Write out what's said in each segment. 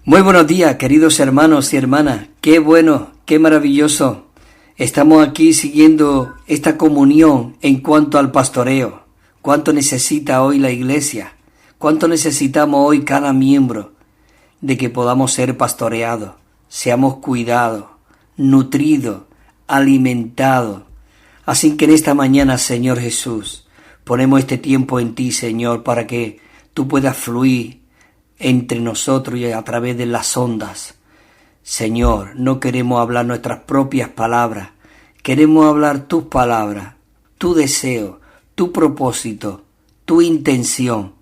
Muy buenos días, queridos hermanos y hermanas. Qué bueno, qué maravilloso. Estamos aquí siguiendo esta comunión en cuanto al pastoreo. ¿Cuánto necesita hoy la iglesia? ¿Cuánto necesitamos hoy cada miembro de que podamos ser pastoreados, seamos cuidados, nutridos, alimentados? Así que en esta mañana, Señor Jesús, ponemos este tiempo en ti, Señor, para que tú puedas fluir entre nosotros y a través de las ondas. Señor, no queremos hablar nuestras propias palabras, queremos hablar tus palabras, tu deseo, tu propósito, tu intención.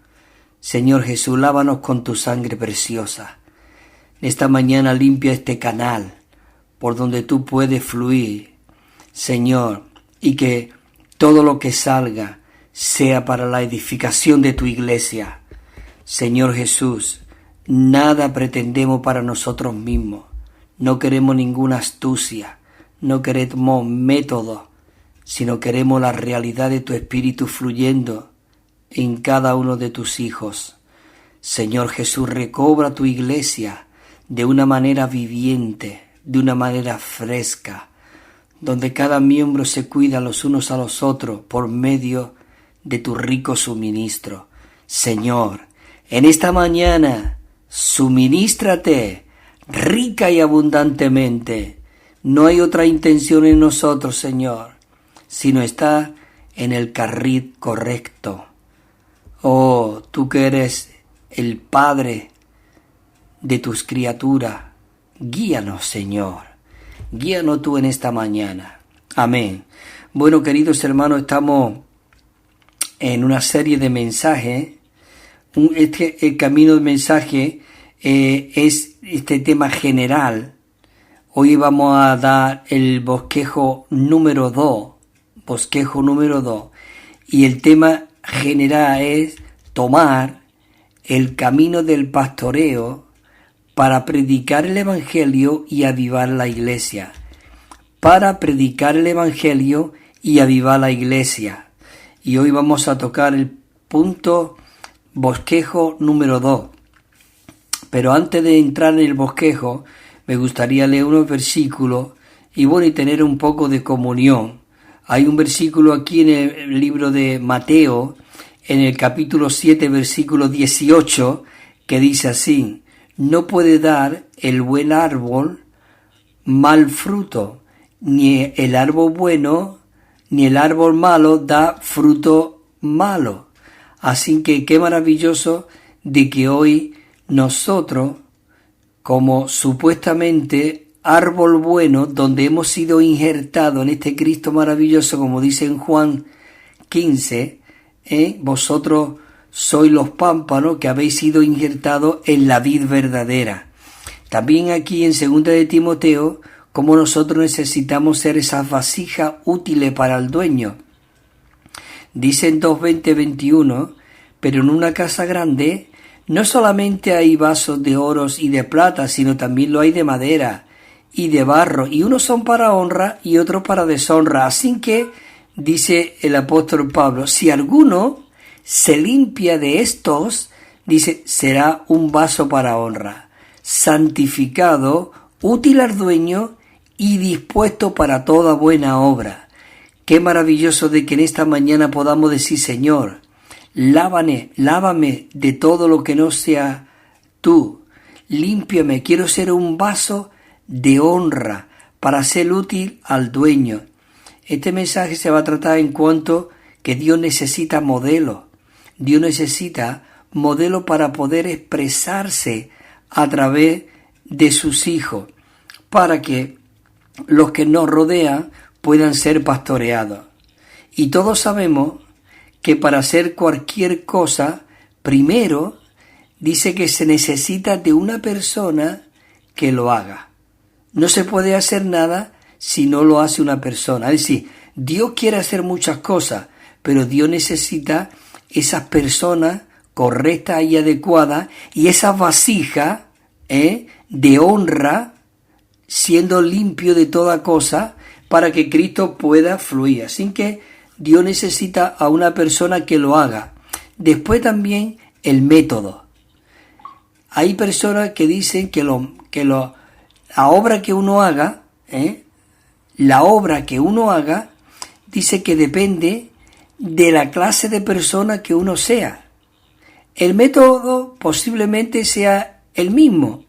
Señor Jesús, lávanos con tu sangre preciosa. Esta mañana limpia este canal por donde tú puedes fluir, Señor, y que todo lo que salga sea para la edificación de tu iglesia. Señor Jesús, nada pretendemos para nosotros mismos. No queremos ninguna astucia, no queremos métodos, sino queremos la realidad de tu Espíritu fluyendo en cada uno de tus hijos. Señor Jesús, recobra tu iglesia de una manera viviente, de una manera fresca, donde cada miembro se cuida los unos a los otros por medio de tu rico suministro. Señor, en esta mañana, suminístrate rica y abundantemente. No hay otra intención en nosotros, Señor, sino estar en el carril correcto. Oh, tú que eres el Padre de tus criaturas, guíanos, Señor. Guíanos tú en esta mañana. Amén. Bueno, queridos hermanos, estamos en una serie de mensajes. El camino del mensaje es este tema general. Hoy vamos a dar el bosquejo número 2. Y el tema general es tomar el camino del pastoreo para predicar el Evangelio y avivar la iglesia. Y hoy vamos a tocar el punto bosquejo número 2. Pero antes de entrar en el bosquejo, me gustaría leer unos versículos y tener un poco de comunión. Hay un versículo aquí en el libro de Mateo, en el capítulo 7, versículo 18, que dice así: no puede dar el buen árbol mal fruto, ni el árbol bueno, ni el árbol malo da fruto malo. Así que qué maravilloso de que hoy nosotros, como supuestamente árbol bueno, donde hemos sido injertados en este Cristo maravilloso, como dice en Juan 15, vosotros sois los pámpanos que habéis sido injertados en la vid verdadera. También aquí en 2 de Timoteo, como nosotros necesitamos ser esas vasijas útiles para el dueño. Dice en 2:20-21, pero en una casa grande no solamente hay vasos de oros y de plata, sino también lo hay de madera y de barro, y unos son para honra y otros para deshonra. Así que, dice el apóstol Pablo, si alguno se limpia de estos, dice, será un vaso para honra, santificado, útil al dueño y dispuesto para toda buena obra. Qué maravilloso de que en esta mañana podamos decir: Señor, lávame de todo lo que no sea tú. Límpiame, quiero ser un vaso de honra para ser útil al dueño. Este mensaje se va a tratar en cuanto que Dios necesita modelo. Dios necesita modelo para poder expresarse a través de sus hijos, para que los que nos rodean puedan ser pastoreados. Y todos sabemos que para hacer cualquier cosa, primero dice que se necesita de una persona que lo haga. No se puede hacer nada si no lo hace una persona. Es decir, Dios quiere hacer muchas cosas, pero Dios necesita esas personas correctas y adecuadas y esas vasijas de honra, siendo limpio de toda cosa, para que Cristo pueda fluir. Así que Dios necesita a una persona que lo haga. Después también el método. hay personas que dicen que la obra que uno haga, dice que depende de la clase de persona que uno sea. El método posiblemente sea el mismo.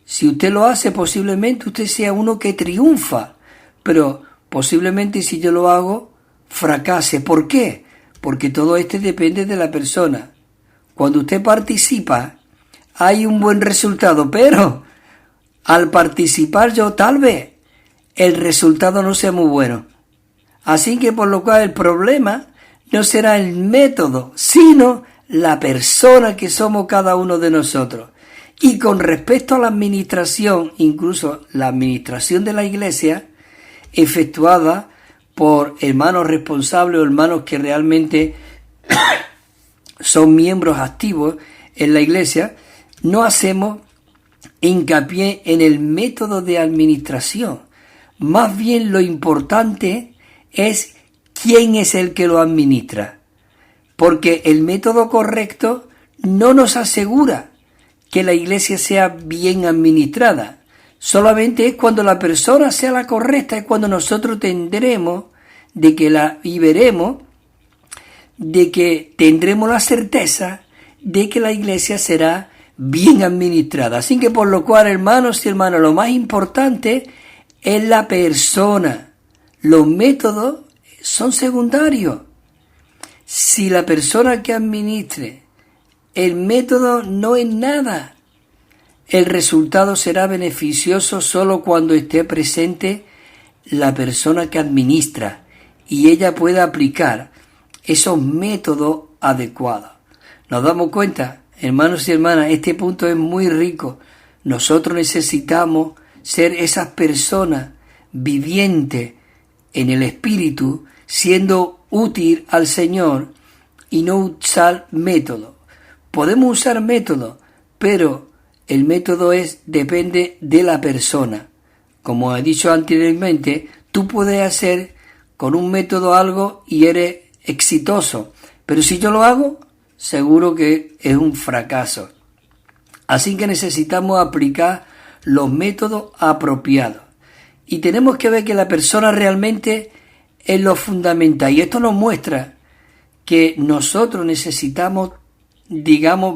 Si usted lo hace, posiblemente usted sea uno que triunfa, pero posiblemente si yo lo hago, fracase. ¿Por qué? Porque todo depende de la persona. Cuando usted participa, hay un buen resultado, pero al participar yo tal vez el resultado no sea muy bueno. Así que por lo cual el problema no será el método, sino la persona que somos cada uno de nosotros. Y con respecto a la administración, incluso la administración de la iglesia, efectuada por hermanos responsables o hermanos que realmente son miembros activos en la iglesia, no hacemos hincapié en el método de administración. Más bien lo importante es quién es el que lo administra. Porque el método correcto no nos asegura que la iglesia sea bien administrada. Solamente es cuando la persona sea la correcta, es cuando nosotros tendremos y veremos de que tendremos la certeza de que la iglesia será bien administrada. Así que por lo cual, hermanos y hermanas, lo más importante es la persona. Los métodos son secundarios. Si la persona que administre el método no es nada, el resultado será beneficioso solo cuando esté presente la persona que administra y ella pueda aplicar esos métodos adecuados. Nos damos cuenta, hermanos y hermanas, este punto es muy rico. Nosotros necesitamos ser esas personas vivientes en el Espíritu, siendo útil al Señor y no usar método. Podemos usar método, pero el método depende de la persona. Como he dicho anteriormente, tú puedes hacer con un método algo y eres exitoso, pero si yo lo hago, seguro que es un fracaso. Así que necesitamos aplicar los métodos apropiados. Y tenemos que ver que la persona realmente es lo fundamental. Y esto nos muestra que nosotros necesitamos,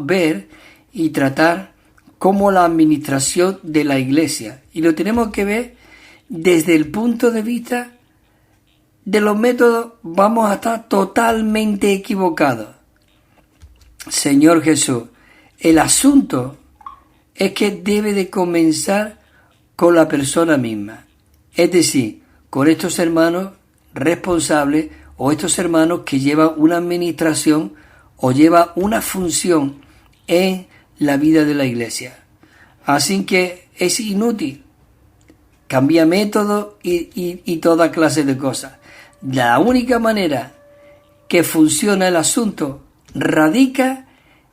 ver y tratar como la administración de la iglesia. Y lo tenemos que ver desde el punto de vista de los métodos. Vamos a estar totalmente equivocados. Señor Jesús, el asunto es que debe de comenzar con la persona misma. Es decir, con estos hermanos responsables o estos hermanos que llevan una administración o llevan una función en la vida de la iglesia. Así que es inútil cambiar método y toda clase de cosas. La única manera que funciona el asunto radica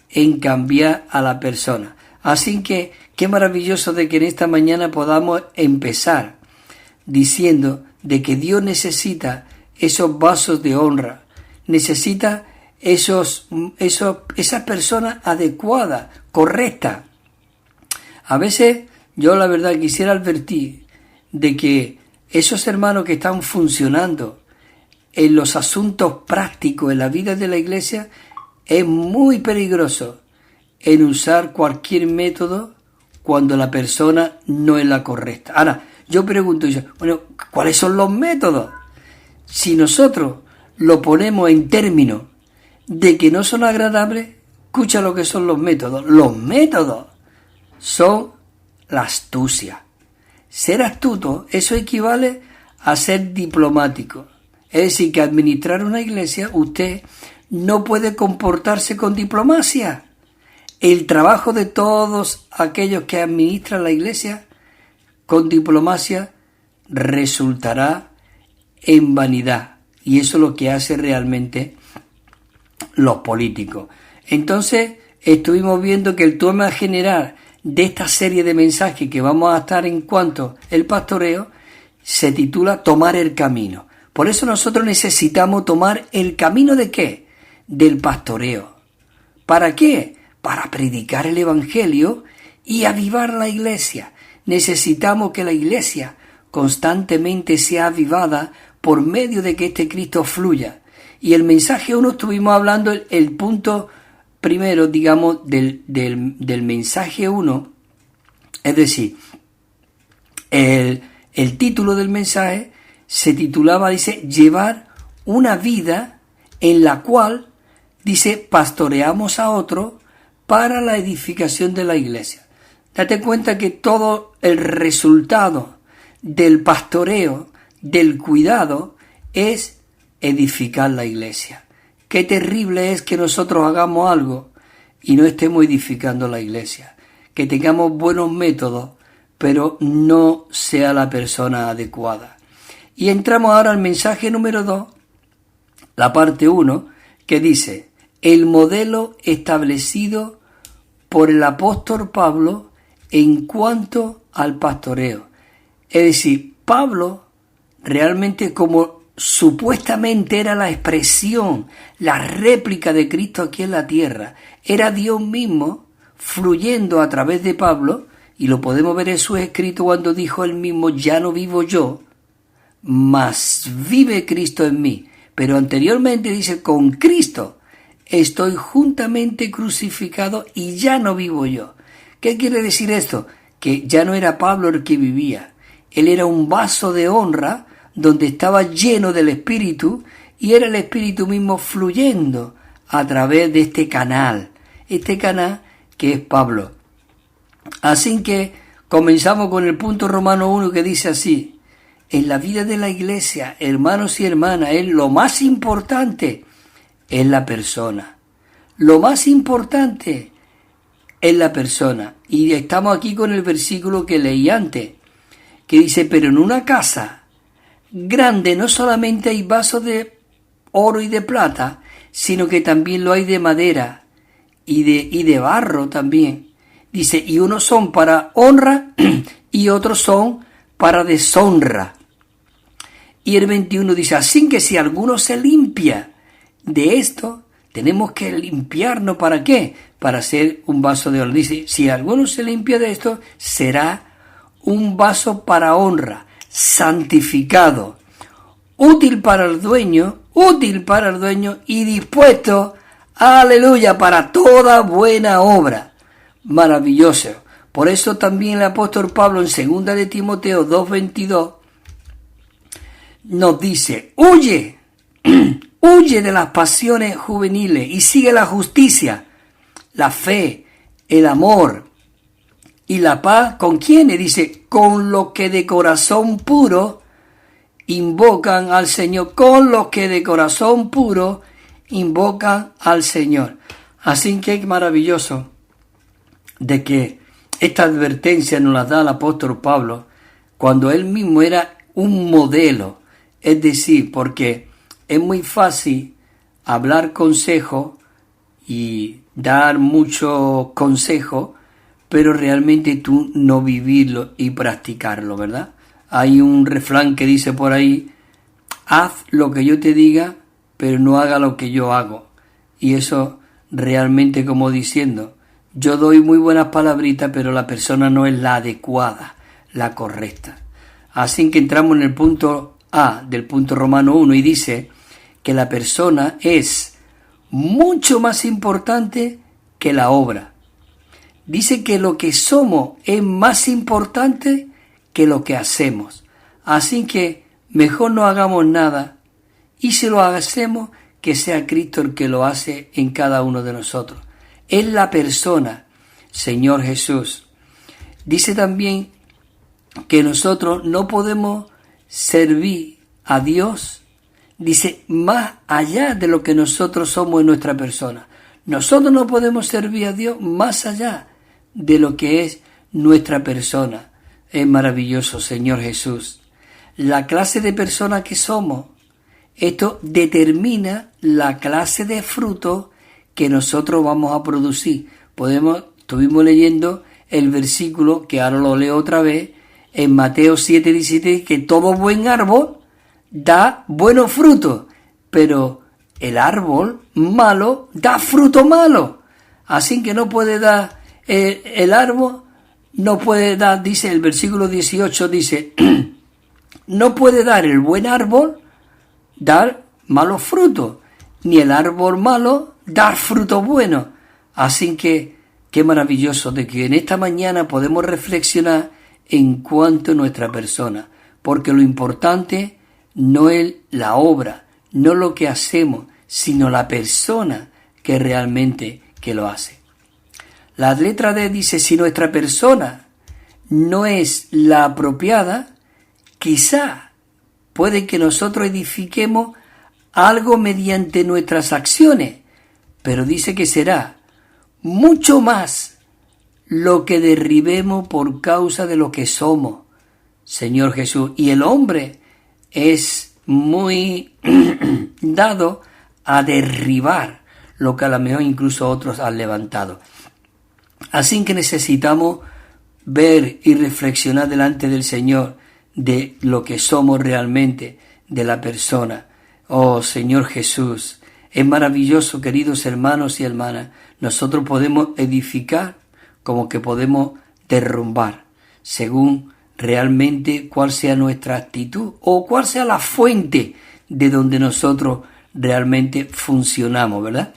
en cambiar a la persona. Así que qué maravilloso de que en esta mañana podamos empezar diciendo de que Dios necesita esos vasos de honra, necesita esas personas adecuadas, correctas. A veces yo la verdad quisiera advertir de que esos hermanos que están funcionando en los asuntos prácticos en la vida de la iglesia, es muy peligroso en usar cualquier método cuando la persona no es la correcta. Ahora, yo pregunto, bueno, ¿cuáles son los métodos? Si nosotros lo ponemos en términos de que no son agradables, escucha lo que son los métodos. Los métodos son la astucia. Ser astuto, eso equivale a ser diplomático. Es decir, que administrar una iglesia, usted no puede comportarse con diplomacia. El trabajo de todos aquellos que administran la iglesia con diplomacia resultará en vanidad. Y eso es lo que hace realmente los políticos. Entonces, estuvimos viendo que el tema general de esta serie de mensajes que vamos a estar en cuanto al pastoreo se titula Tomar el camino. Por eso nosotros necesitamos tomar el camino ¿de qué? Del pastoreo. ¿Para qué? para predicar el Evangelio y avivar la iglesia. Necesitamos que la iglesia constantemente sea avivada por medio de que este Cristo fluya. Y el mensaje 1 estuvimos hablando, el punto primero, digamos, del mensaje 1, es decir, el título del mensaje se titulaba, dice, llevar una vida en la cual, dice, pastoreamos a otro para la edificación de la iglesia. Date cuenta que todo el resultado del pastoreo, del cuidado, es edificar la iglesia. Qué terrible es que nosotros hagamos algo y no estemos edificando la iglesia. Que tengamos buenos métodos, pero no sea la persona adecuada. Y entramos ahora al mensaje número 2, la parte 1, que dice, el modelo establecido por el apóstol Pablo en cuanto al pastoreo. Es decir, Pablo realmente, como supuestamente era la expresión, la réplica de Cristo aquí en la tierra, era Dios mismo fluyendo a través de Pablo, y lo podemos ver en su escrito cuando dijo él mismo, ya no vivo yo, mas vive Cristo en mí. Pero anteriormente dice, con Cristo estoy juntamente crucificado y ya no vivo yo. ¿Qué quiere decir esto? Que ya no era Pablo el que vivía. Él era un vaso de honra donde estaba lleno del Espíritu y era el Espíritu mismo fluyendo a través de este canal que es Pablo. Así que comenzamos con el punto Romano 1 que dice así, en la vida de la iglesia, hermanos y hermanas, lo más importante es la persona. Lo más importante es la persona. Y estamos aquí con el versículo que leí antes, que dice, pero en una casa grande no solamente hay vasos de oro y de plata, sino que también lo hay de madera y de barro también. Dice, y unos son para honra y otros son para deshonra. Y el 21 dice, así que si alguno se limpia de esto, tenemos que limpiarnos. ¿Para qué? Para ser un vaso de oro. Dice, si alguno se limpia de esto, será un vaso para honra, santificado, útil para el dueño y dispuesto, aleluya, para toda buena obra. Maravilloso. Por eso también el apóstol Pablo en 2 de Timoteo 2:22 nos dice, huye de las pasiones juveniles y sigue la justicia, la fe, el amor y la paz. ¿Con quiénes? Dice, con los que de corazón puro invocan al Señor. Con los que de corazón puro invocan al Señor. Así que es maravilloso de que esta advertencia nos la da el apóstol Pablo cuando él mismo era un modelo. Es decir, porque es muy fácil hablar consejo y dar mucho consejo, pero realmente tú no vivirlo y practicarlo, ¿verdad? Hay un refrán que dice por ahí, haz lo que yo te diga, pero no haga lo que yo hago. Y eso realmente como diciendo, yo doy muy buenas palabritas, pero la persona no es la adecuada, la correcta. Así que entramos en el punto A del punto Romano 1 y dice que la persona es mucho más importante que la obra. Dice que lo que somos es más importante que lo que hacemos. Así que mejor no hagamos nada y si lo hacemos, que sea Cristo el que lo hace en cada uno de nosotros. Es la persona, Señor Jesús. Dice también que nosotros no podemos servir a Dios, dice, más allá de lo que nosotros somos en nuestra persona. Nosotros no podemos servir a Dios más allá de lo que es nuestra persona. Es maravilloso, Señor Jesús. La clase de persona que somos, esto determina la clase de fruto que nosotros vamos a producir. Estuvimos leyendo el versículo, que ahora lo leo otra vez, en Mateo 7:17, que todo buen árbol da buenos frutos, pero el árbol malo da fruto malo. Así que no puede dar el árbol, no puede dar, dice el versículo 18, dice, no puede dar el buen árbol, dar malos frutos, ni el árbol malo, dar frutos buenos. Así que, qué maravilloso de que en esta mañana podemos reflexionar en cuanto a nuestra persona, porque lo importante no es la obra, no lo que hacemos, sino la persona que realmente que lo hace. La letra D dice, si nuestra persona no es la apropiada, quizá puede que nosotros edifiquemos algo mediante nuestras acciones, pero dice que será mucho más lo que derribemos por causa de lo que somos, Señor Jesús. Y el hombre es muy dado a derribar lo que a lo mejor incluso otros han levantado. Así que necesitamos ver y reflexionar delante del Señor de lo que somos realmente, de la persona. Oh Señor Jesús, es maravilloso, queridos hermanos y hermanas. Nosotros podemos edificar como que podemos derrumbar, según realmente cuál sea nuestra actitud o cuál sea la fuente de donde nosotros realmente funcionamos, ¿verdad?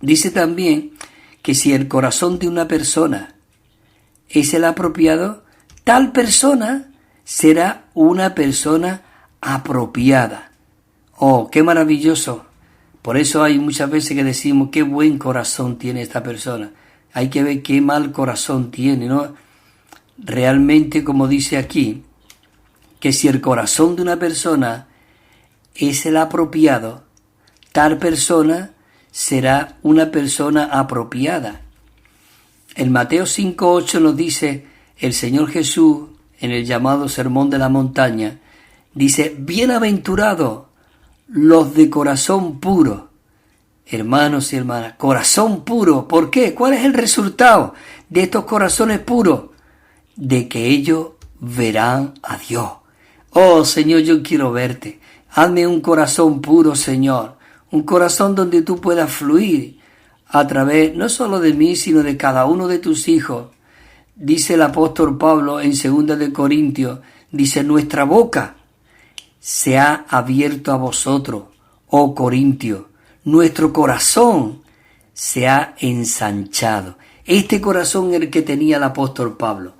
Dice también que si el corazón de una persona es el apropiado, tal persona será una persona apropiada. Oh, qué maravilloso. Por eso hay muchas veces que decimos qué buen corazón tiene esta persona. Hay que ver qué mal corazón tiene, ¿no? Realmente, como dice aquí, que si el corazón de una persona es el apropiado, tal persona será una persona apropiada. En Mateo 5:8 nos dice el Señor Jesús, en el llamado Sermón de la Montaña, dice, bienaventurados los de corazón puro. Hermanos y hermanas, corazón puro. ¿Por qué? ¿Cuál es el resultado de estos corazones puros? De que ellos verán a Dios. Oh Señor, yo quiero verte. Hazme un corazón puro, Señor. Un corazón donde tú puedas fluir a través no solo de mí, sino de cada uno de tus hijos. Dice el apóstol Pablo en 2 de Corintios, dice, nuestra boca se ha abierto a vosotros, oh Corintios. Nuestro corazón se ha ensanchado. Este corazón el que tenía el apóstol Pablo.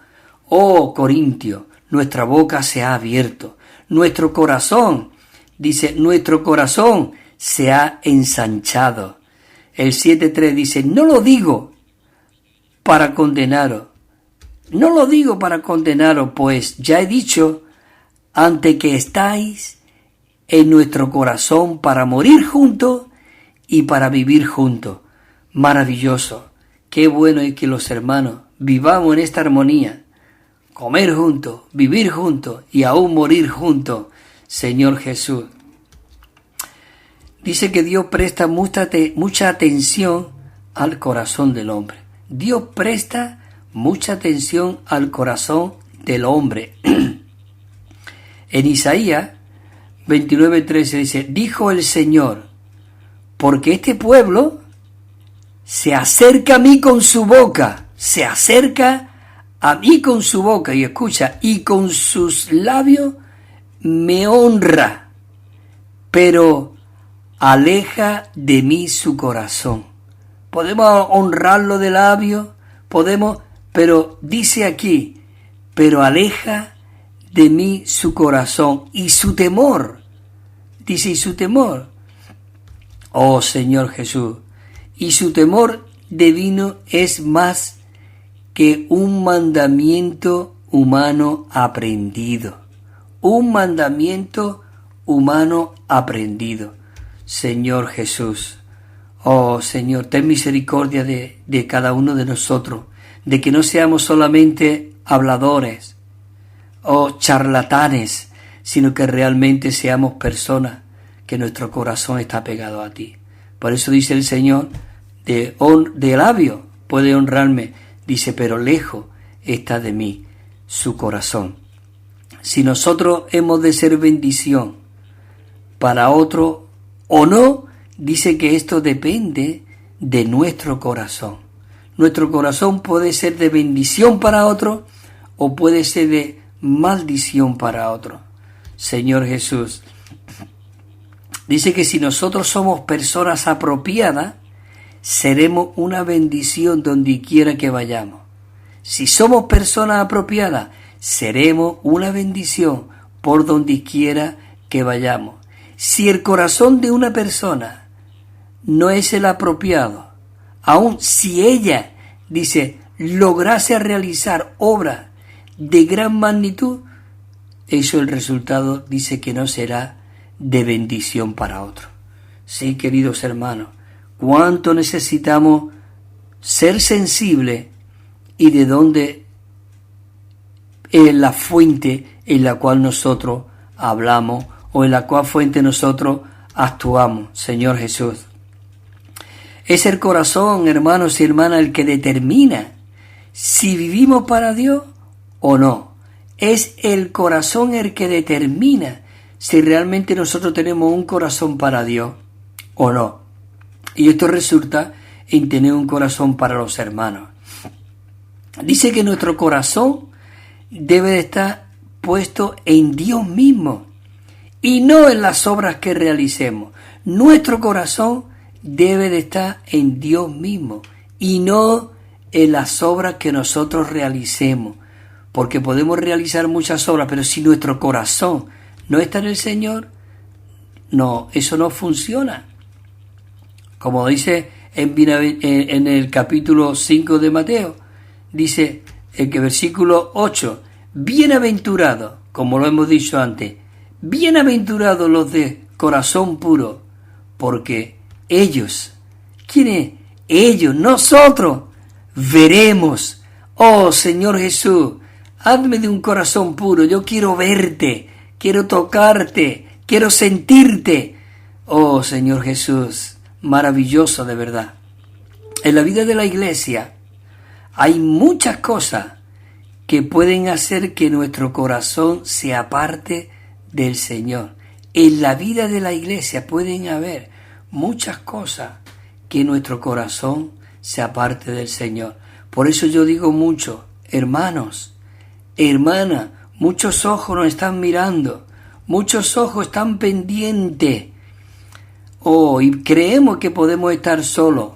Oh Corintios, nuestra boca se ha abierto. Nuestro corazón, dice, nuestro corazón se ha ensanchado. El 7:3 dice, no lo digo para condenaros. No lo digo para condenaros, pues ya he dicho, ante que estáis en nuestro corazón para morir juntos y para vivir juntos. Maravilloso. Qué bueno es que los hermanos vivamos en esta armonía. Comer juntos, vivir juntos y aún morir juntos, Señor Jesús. Dice que Dios presta mucha atención al corazón del hombre. Dios presta mucha atención al corazón del hombre. En Isaías 29:13 dice, dijo el Señor, porque este pueblo se acerca a mí con su boca, se acerca a mí con su boca, y escucha, y con sus labios me honra, pero aleja de mí su corazón. Podemos honrarlo de labios, pero dice aquí, pero aleja de mí su corazón y su temor. Dice, y su temor. Oh Señor Jesús, y su temor divino es más que un mandamiento humano aprendido. Un mandamiento humano aprendido. Señor Jesús, oh Señor, ten misericordia de cada uno de nosotros, de que no seamos solamente habladores o charlatanes, sino que realmente seamos personas que nuestro corazón está pegado a ti. Por eso dice el Señor, de labio puede honrarme, dice, pero lejos está de mí su corazón. Si nosotros hemos de ser bendición para otro o no, dice que esto depende de nuestro corazón. Nuestro corazón puede ser de bendición para otro o puede ser de maldición para otro. Señor Jesús, dice que si nosotros somos personas apropiadas, seremos una bendición donde quiera que vayamos. Si somos personas apropiadas, seremos una bendición por donde quiera que vayamos. Si el corazón de una persona no es el apropiado, aun si ella, dice, lograse realizar obras de gran magnitud, eso el resultado dice que no será de bendición para otro. Sí, queridos hermanos, cuánto necesitamos ser sensibles y de dónde es la fuente en la cual nosotros hablamos o en la cual fuente nosotros actuamos, Señor Jesús. Es el corazón, hermanos y hermanas, el que determina si vivimos para Dios o no. Es el corazón el que determina si realmente nosotros tenemos un corazón para Dios o no. Y esto resulta en tener un corazón para los hermanos. Dice que nuestro corazón debe de estar puesto en Dios mismo y no en las obras que realicemos. Nuestro corazón debe de estar en Dios mismo y no en las obras que nosotros realicemos, porque podemos realizar muchas obras, pero si nuestro corazón no está en el Señor, no, eso no funciona. Como dice en el capítulo 5 de Mateo, dice el que versículo 8, bienaventurados, como lo hemos dicho antes, bienaventurados los de corazón puro, porque ellos, ¿quién es? Ellos, nosotros, veremos. Oh Señor Jesús, hazme de un corazón puro, yo quiero verte, quiero tocarte, quiero sentirte. Oh Señor Jesús, maravilloso de verdad. En la vida de la iglesia hay muchas cosas que pueden hacer que nuestro corazón se aparte del Señor. En la vida de la iglesia pueden haber muchas cosas que nuestro corazón se aparte del Señor. Por eso yo digo mucho, hermanos, hermanas, muchos ojos nos están mirando, muchos ojos están pendientes. Oh, y creemos que podemos estar solos.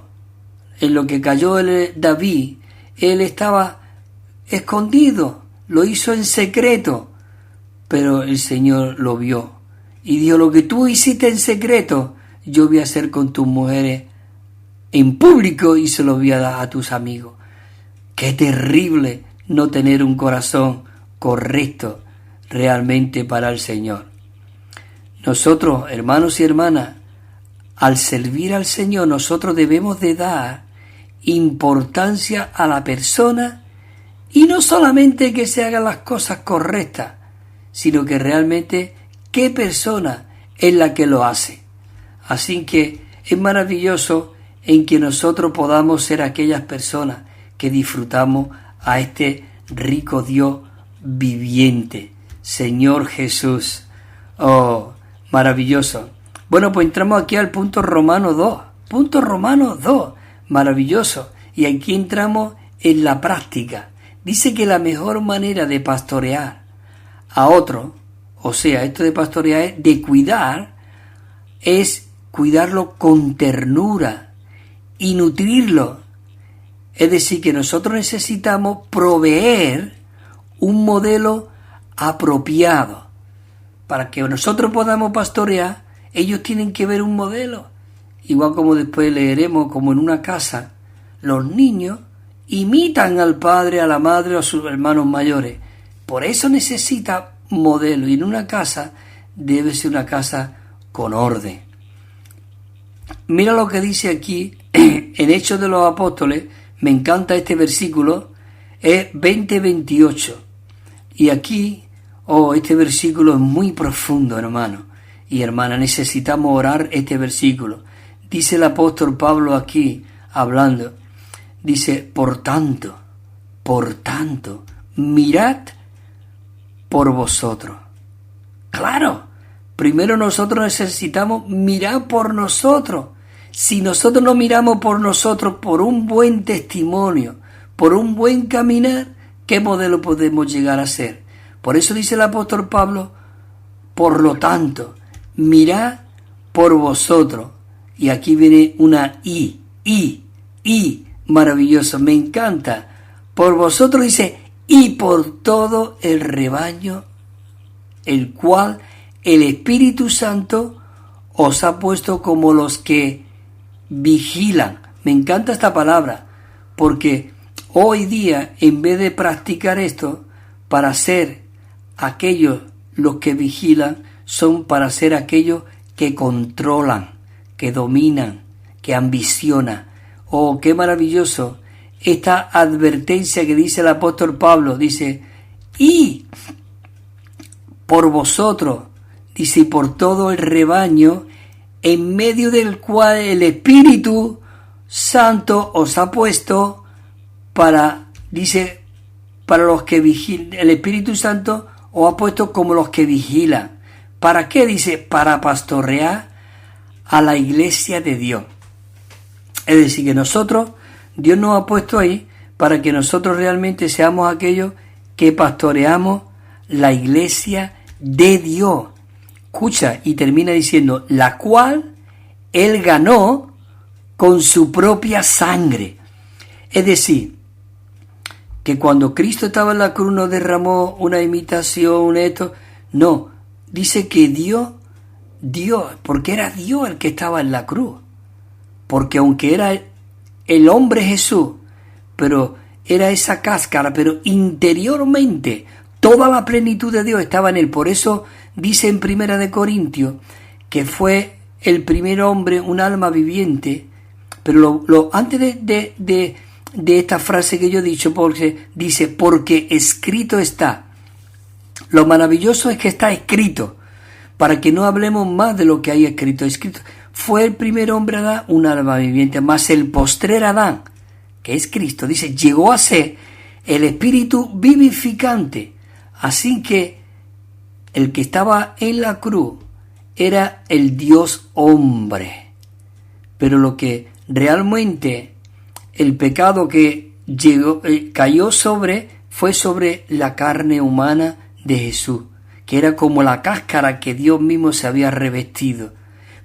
En lo que cayó David, él estaba escondido, lo hizo en secreto, pero el Señor lo vio y dijo, lo que tú hiciste en secreto, yo voy a hacer con tus mujeres en público y se lo voy a dar a tus amigos. Qué terrible no tener un corazón correcto realmente para el Señor. Nosotros, hermanos y hermanas, al servir al Señor, nosotros debemos de dar importancia a la persona y no solamente que se hagan las cosas correctas, sino que realmente qué persona es la que lo hace. Así que es maravilloso en que nosotros podamos ser aquellas personas que disfrutamos a este rico Dios viviente, Señor Jesús. Oh, maravilloso. Bueno, pues entramos aquí al punto Romanos 2. Punto Romanos 2. Maravilloso. Y aquí entramos en la práctica. Dice que la mejor manera de pastorear a otro, o sea, esto de pastorear es de cuidar, es cuidarlo con ternura y nutrirlo. Es decir, que nosotros necesitamos proveer un modelo apropiado. Para que nosotros podamos pastorear, ellos tienen que ver un modelo. Igual como después leeremos, como en una casa, los niños imitan al padre, a la madre o a sus hermanos mayores. Por eso necesita modelo. Y en una casa debe ser una casa con orden. Mira lo que dice aquí en Hechos de los Apóstoles. Me encanta este versículo. Es 20-28. Y aquí, este versículo es muy profundo, hermano y hermana. Necesitamos orar este versículo. Dice el apóstol Pablo aquí, hablando. Dice, por tanto, mirad por vosotros. Claro, primero nosotros necesitamos mirar por nosotros. si nosotros no miramos por nosotros, por un buen testimonio, por un buen caminar, ¿qué modelo podemos llegar a ser? Por eso dice el apóstol Pablo, por lo tanto, mirad por vosotros. Y aquí viene una I, maravilloso, me encanta. Por vosotros dice, y por todo el rebaño, el cual el Espíritu Santo os ha puesto como los que vigilan. Me encanta esta palabra, porque hoy día, en vez de practicar esto, para ser aquellos los que vigilan, son para ser aquellos que controlan, que dominan, que ambicionan. Oh, qué maravilloso esta advertencia que dice el apóstol Pablo, dice, y por vosotros, dice, y por todo el rebaño, en medio del cual el Espíritu Santo os ha puesto para, dice, para los que vigilan. El Espíritu Santo os ha puesto como los que vigilan. ¿Para qué? Dice, para pastorear a la iglesia de Dios. Es decir, que nosotros, Dios nos ha puesto ahí para que nosotros realmente seamos aquellos que pastoreamos la iglesia de Dios. Escucha, y termina diciendo, la cual Él ganó con su propia sangre. Es decir, que cuando Cristo estaba en la cruz no derramó una imitación, esto, no, dice que Dios, porque era Dios el que estaba en la cruz, porque aunque era el hombre Jesús, pero era esa cáscara, pero interiormente toda la plenitud de Dios estaba en él. Por eso dice en Primera de Corintios que fue el primer hombre, un alma viviente, pero antes de esta frase que yo he dicho, porque dice, porque escrito está. Lo maravilloso es que está escrito, para que no hablemos más de lo que hay escrito. Fue el primer hombre Adán, un alma viviente, más el postrer Adán, que es Cristo, dice, llegó a ser el espíritu vivificante. Así que el que estaba en la cruz era el Dios hombre. Pero lo que realmente el pecado que cayó fue sobre la carne humana de Jesús, que era como la cáscara que Dios mismo se había revestido.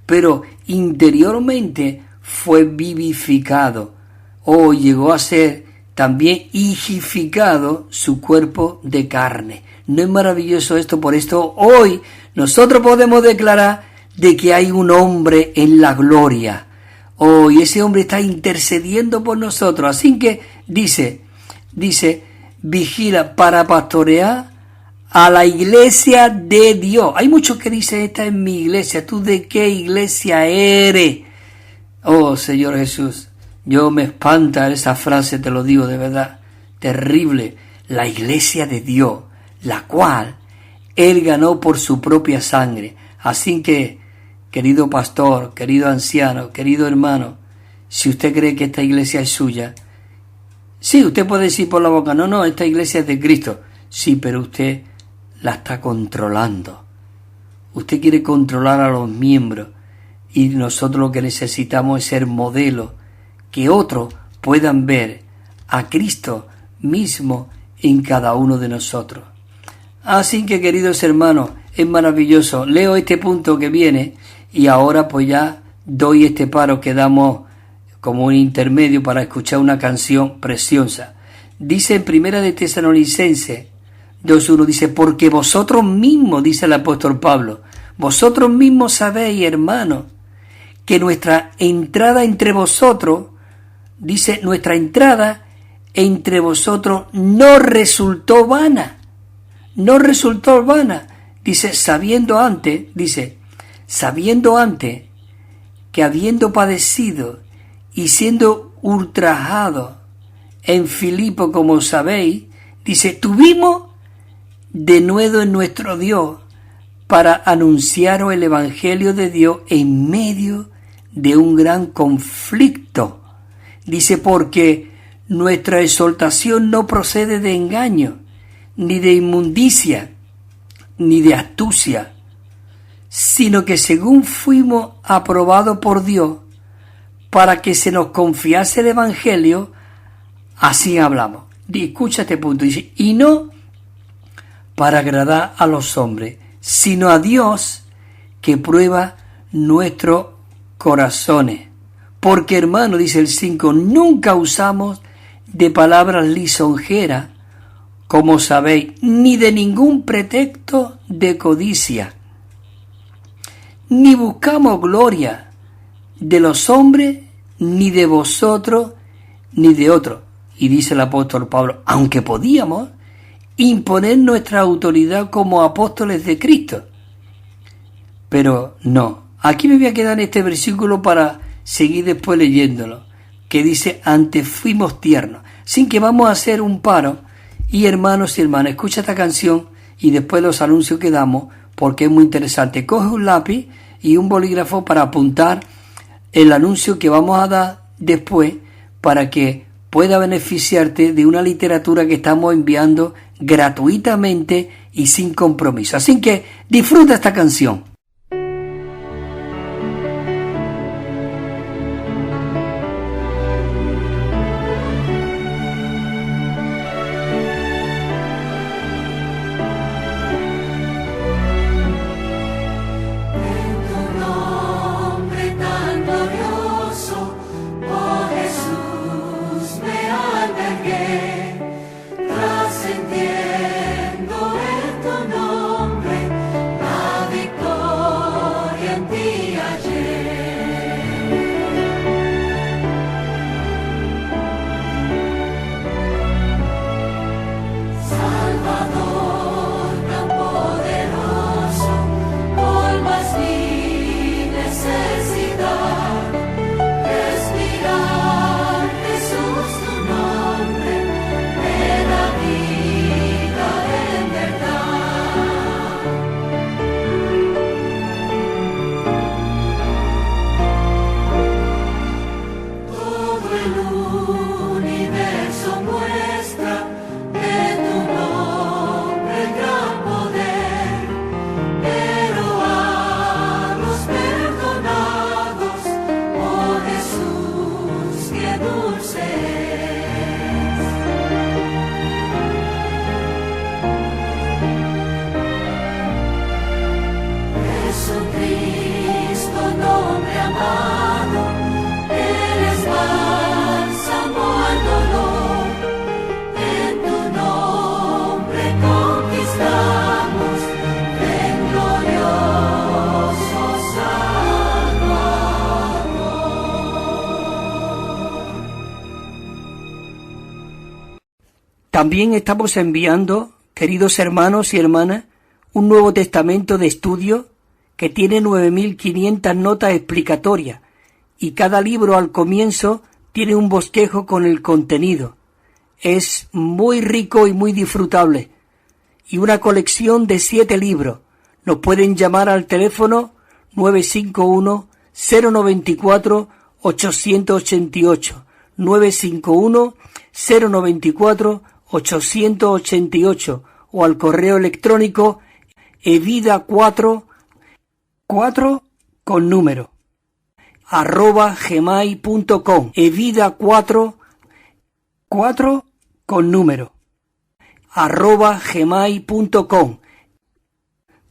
Pero interiormente fue vivificado, o llegó a ser también higificado su cuerpo de carne. ¿No es maravilloso esto? Por esto hoy nosotros podemos declarar de que hay un hombre en la gloria. Y ese hombre está intercediendo por nosotros. Así que dice, vigila para pastorear a la iglesia de Dios. Hay muchos que dicen, esta es mi iglesia. ¿Tú de qué iglesia eres? Oh, Señor Jesús, yo me espanta esa frase, te lo digo de verdad, terrible. La iglesia de Dios, la cual Él ganó por su propia sangre. Así que, querido pastor, querido anciano, querido hermano, si usted cree que esta iglesia es suya, sí, usted puede decir por la boca, no, esta iglesia es de Cristo. Sí, pero usted la está controlando. Usted quiere controlar a los miembros y nosotros lo que necesitamos es ser modelos, que otros puedan ver a Cristo mismo en cada uno de nosotros. Así que, queridos hermanos, es maravilloso. Leo este punto que viene y ahora pues ya doy este paro que damos como un intermedio para escuchar una canción preciosa. Dice en Primera de Tesalonicenses 2:1, dice, porque vosotros mismos, dice el apóstol Pablo, vosotros mismos sabéis, hermanos, que nuestra entrada entre vosotros, dice, nuestra entrada entre vosotros no resultó vana. No resultó vana. Dice, sabiendo antes que habiendo padecido y siendo ultrajado en Filipo, como sabéis, dice, tuvimos de nuevo en nuestro Dios para anunciaros el Evangelio de Dios en medio de un gran conflicto. Dice, porque nuestra exhortación no procede de engaño, ni de inmundicia, ni de astucia, sino que según fuimos aprobados por Dios, para que se nos confiase el Evangelio, así hablamos. Y escucha este punto, dice, y no para agradar a los hombres, sino a Dios que prueba nuestros corazones. Porque, hermano, dice el 5, nunca usamos de palabras lisonjeras, como sabéis, ni de ningún pretexto de codicia, ni buscamos gloria de los hombres, ni de vosotros, ni de otros. Y dice el apóstol Pablo, aunque podíamos imponer nuestra autoridad como apóstoles de Cristo. Pero no. Aquí me voy a quedar en este versículo para seguir después leyéndolo, que dice, antes fuimos tiernos. Sin que vamos a hacer un paro, y hermanos y hermanas, escucha esta canción y después los anuncios que damos, porque es muy interesante. Coge un lápiz y un bolígrafo para apuntar el anuncio que vamos a dar después, para que pueda beneficiarte de una literatura que estamos enviando gratuitamente y sin compromiso. Así que disfruta esta canción. También estamos enviando, queridos hermanos y hermanas, un Nuevo Testamento de estudio que tiene 9.500 notas explicatorias y cada libro al comienzo tiene un bosquejo con el contenido. Es muy rico y muy disfrutable. Y una colección de 7 libros. Nos pueden llamar al teléfono 951-094-888. 951-094-888 o al correo electrónico evida4 con número @gmail.com, evida4 con número @gmail.com.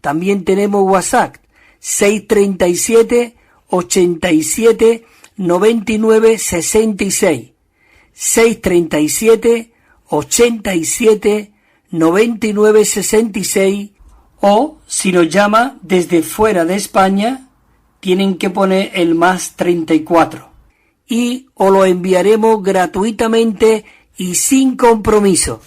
También tenemos WhatsApp 637 87 99 66 637 87 99 66, o si nos llama desde fuera de España tienen que poner el +34 y os lo enviaremos gratuitamente y sin compromiso.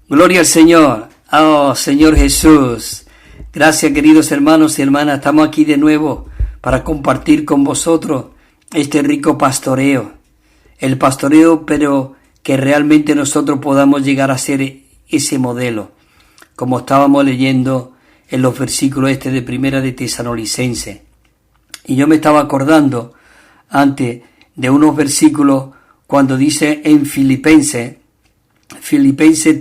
Gloria al Señor. Oh, Señor Jesús. Gracias, queridos hermanos y hermanas. Estamos aquí de nuevo para compartir con vosotros este rico pastoreo. El pastoreo, pero que realmente nosotros podamos llegar a ser ese modelo, como estábamos leyendo en los versículos de Primera de Tesalonicenses. Y yo me estaba acordando antes de unos versículos cuando dice en Filipenses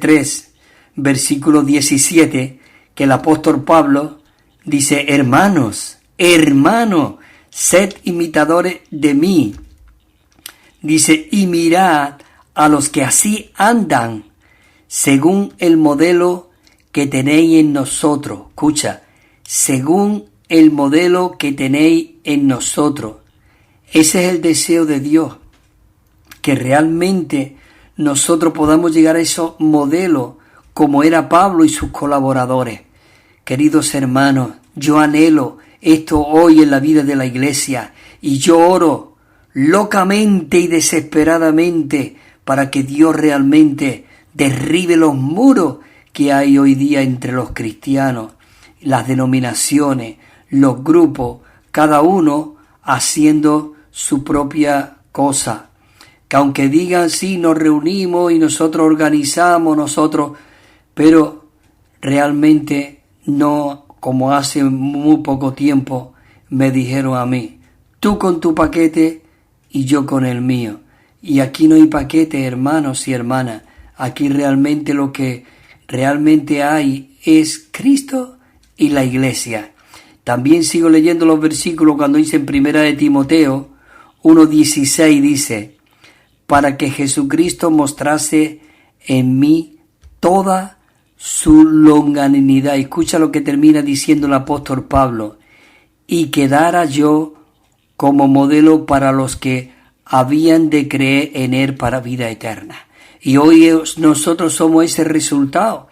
3, versículo 17, que el apóstol Pablo dice, hermanos, sed imitadores de mí, Dice, y mirad a los que así andan, según el modelo que tenéis en nosotros. Escucha, según el modelo que tenéis en nosotros. Ese es el deseo de Dios, que realmente nosotros podamos llegar a esos modelos como era Pablo y sus colaboradores. Queridos hermanos, yo anhelo esto hoy en la vida de la iglesia y yo oro locamente y desesperadamente para que Dios realmente derribe los muros que hay hoy día entre los cristianos, las denominaciones, los grupos, cada uno haciendo su propia cosa. Que aunque digan sí, nos reunimos y nosotros organizamos, pero realmente no, como hace muy poco tiempo me dijeron a mí, tú con tu paquete y yo con el mío. Y aquí no hay paquete, hermanos y hermanas. Aquí realmente lo que realmente hay es Cristo y la iglesia. También sigo leyendo los versículos cuando dice en 1 de Timoteo 1:16 dice, para que Jesucristo mostrase en mí toda su longanimidad. Escucha lo que termina diciendo el apóstol Pablo, y quedara yo como modelo para los que habían de creer en él para vida eterna. Y hoy nosotros somos ese resultado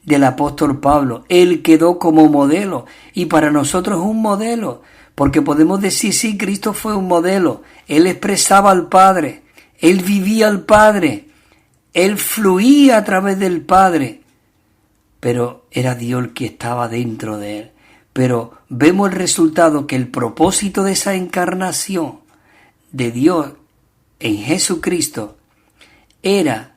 del apóstol Pablo. Él quedó como modelo y para nosotros es un modelo, porque podemos decir, sí, Cristo fue un modelo. Él expresaba al Padre, él vivía al Padre, él fluía a través del Padre, pero era Dios el que estaba dentro de él. Pero vemos el resultado, que el propósito de esa encarnación de Dios en Jesucristo era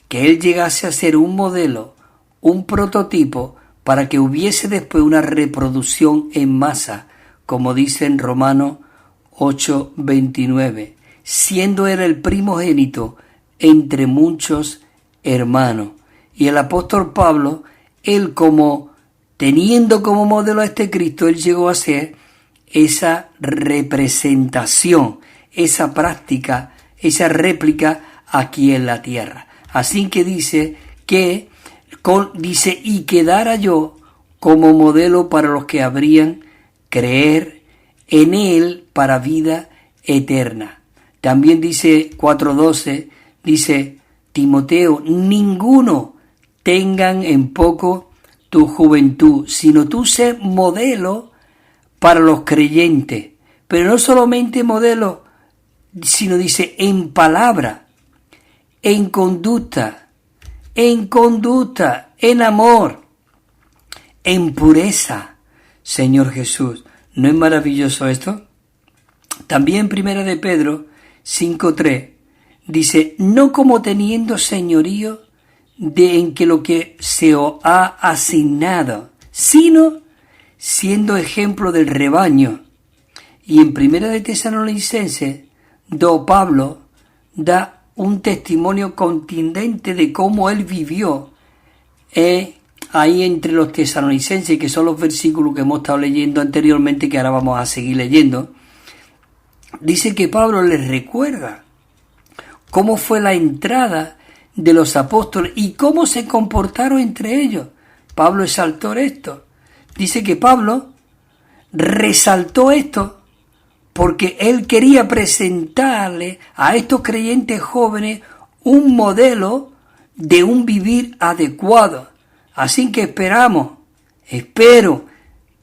que él llegase a ser un modelo, un prototipo, para que hubiese después una reproducción en masa, como dice en Romanos 8:29, siendo él el primogénito entre muchos hermanos. Y el apóstol Pablo, él teniendo como modelo a este Cristo, él llegó a ser esa representación, esa práctica, esa réplica aquí en la tierra. Así que dice, y quedara yo como modelo para los que habrían creer en él para vida eterna. También dice 4:12, dice, Timoteo, ninguno tengan en poco tu juventud, sino tú sé modelo para los creyentes, pero no solamente modelo, sino dice en palabra, en conducta, en amor, en pureza. Señor Jesús, ¿no es maravilloso esto? También Primera de Pedro 5:3 dice, no como teniendo señorío en que lo que se os ha asignado, sino siendo ejemplo del rebaño. Y en Primera de Tesalonicenses, Pablo da un testimonio contundente de cómo él vivió ahí entre los tesalonicenses, que son los versículos que hemos estado leyendo anteriormente, que ahora vamos a seguir leyendo. Dice que Pablo les recuerda cómo fue la entrada de los apóstoles y cómo se comportaron entre ellos. Pablo exaltó esto. Dice que Pablo resaltó esto porque él quería presentarle a estos creyentes jóvenes un modelo de un vivir adecuado. Así que espero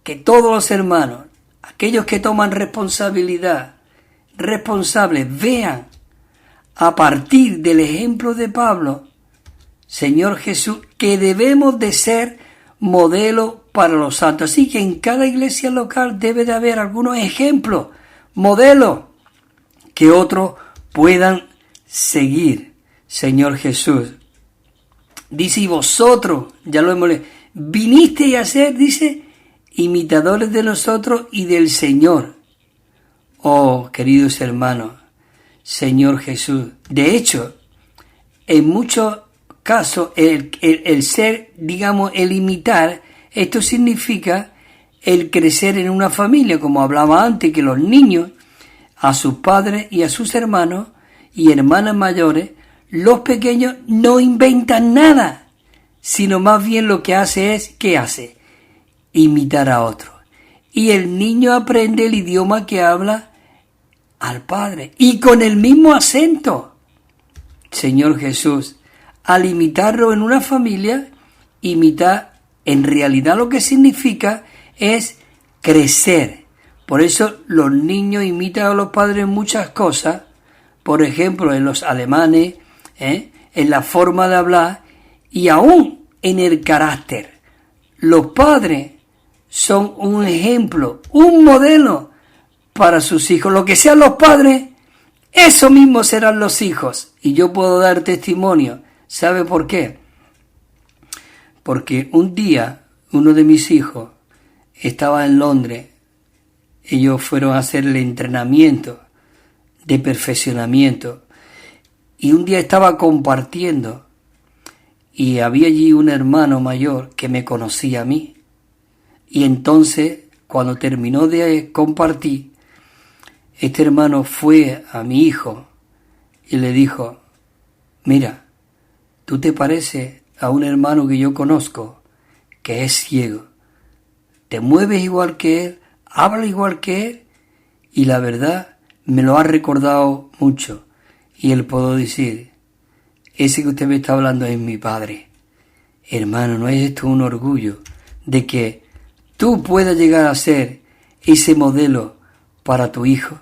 que todos los hermanos, aquellos que toman responsables, vean a partir del ejemplo de Pablo, Señor Jesús, que debemos de ser modelo para los santos. Así que en cada iglesia local debe de haber algunos ejemplos, modelos, que otros puedan seguir. Señor Jesús. Dice, y vosotros, ya lo hemos leído, vinisteis a ser, dice, imitadores de nosotros y del Señor. Oh, queridos hermanos, Señor Jesús. De hecho, en muchos casos, el ser, digamos, el imitar, esto significa el crecer en una familia, como hablaba antes, que los niños a sus padres y a sus hermanos y hermanas mayores, los pequeños no inventan nada, sino más bien lo que hace es, ¿qué hace? Imitar a otro. Y el niño aprende el idioma que habla al padre, y con el mismo acento. Señor Jesús, al imitarlo en una familia, imitar en realidad lo que significa es crecer. Por eso los niños imitan a los padres en muchas cosas, por ejemplo en los alemanes, en la forma de hablar y aún en el carácter. Los padres son un ejemplo, un modelo para sus hijos. Lo que sean los padres, eso mismo serán los hijos. Y yo puedo dar testimonio. ¿Sabe por qué? Porque un día uno de mis hijos estaba en Londres. Ellos fueron a hacer el entrenamiento de perfeccionamiento. Y un día estaba compartiendo. Y había allí un hermano mayor que me conocía a mí. Y entonces, cuando terminó de compartir, este hermano fue a mi hijo y le dijo: mira, tú te pareces a un hermano que yo conozco, que es ciego. Te mueves igual que él, hablas igual que él, y la verdad me lo ha recordado mucho. Y él puedo decir: ese que usted me está hablando es mi padre. Hermano, ¿no es esto un orgullo de que tú puedas llegar a ser ese modelo para tu hijo?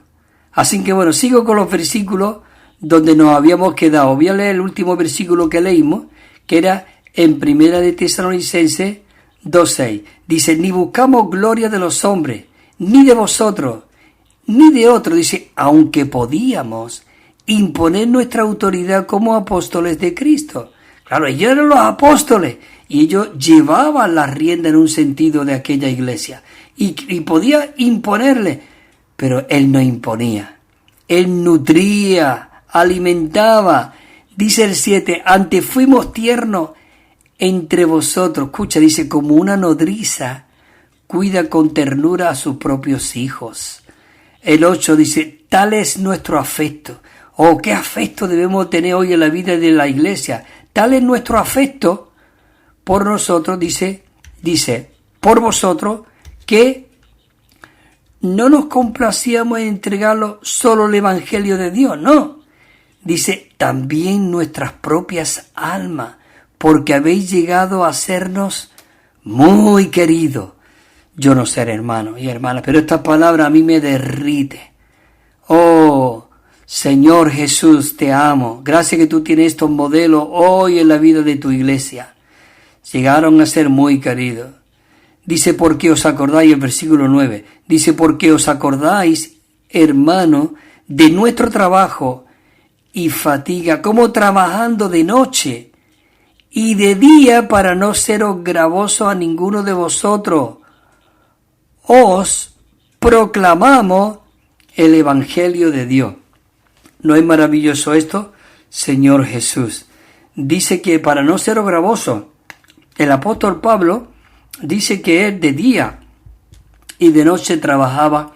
Así que bueno, sigo con los versículos donde nos habíamos quedado. Voy a leer el último versículo que leímos, que era en Primera de Tesalonicenses 2:6. Dice: ni buscamos gloria de los hombres, ni de vosotros, ni de otros. Dice: aunque podíamos imponer nuestra autoridad como apóstoles de Cristo. Claro, ellos eran los apóstoles y ellos llevaban la rienda en un sentido de aquella iglesia y podía imponerle, pero él no imponía, él nutría, alimentaba. Dice el 7, antes fuimos tiernos entre vosotros. Escucha, dice, como una nodriza cuida con ternura a sus propios hijos. El 8 dice, tal es nuestro afecto. Oh, qué afecto debemos tener hoy en la vida de la iglesia. Tal es nuestro afecto por nosotros, dice, por vosotros, que no nos complacíamos en entregarlo solo el Evangelio de Dios, no. Dice, también nuestras propias almas, porque habéis llegado a sernos muy queridos. Yo no sé, hermano y hermanas, pero esta palabra a mí me derrite. Oh, Señor Jesús, te amo. Gracias que tú tienes estos modelos hoy en la vida de tu iglesia. Llegaron a ser muy queridos. Dice, ¿por qué os acordáis? El versículo 9. Dice, ¿por qué os acordáis, hermano, de nuestro trabajo y fatiga, como trabajando de noche y de día para no seros gravoso a ninguno de vosotros? Os proclamamos el Evangelio de Dios. ¿No es maravilloso esto? Señor Jesús. Dice que para no ser gravoso, el apóstol Pablo dice que él de día y de noche trabajaba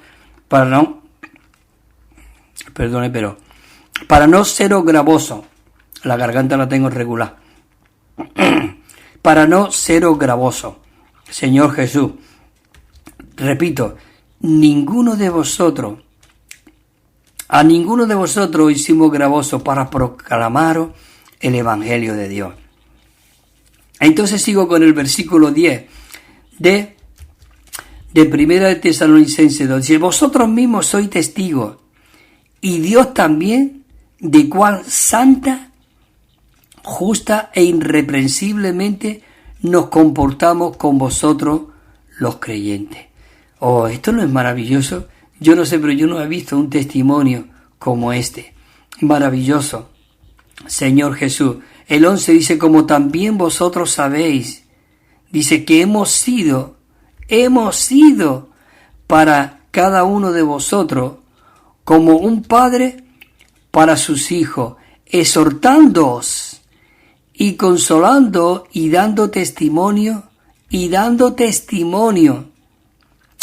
para no ser gravoso. La garganta la tengo regular. Para no ser gravoso. Señor Jesús. Repito, a ninguno de vosotros hicimos gravoso para proclamaros el Evangelio de Dios. Entonces sigo con el versículo 10 de Primera de Tesalonicenses 2. Dice, vosotros mismos sois testigos, y Dios también, de cuán santa, justa e irreprensiblemente nos comportamos con vosotros los creyentes. Oh, esto no es maravilloso. Yo no sé, pero yo no he visto un testimonio como este. Maravilloso. Señor Jesús. El 11 dice, como también vosotros sabéis, dice que hemos sido para cada uno de vosotros como un padre para sus hijos, exhortándoos y consolando y dando testimonio,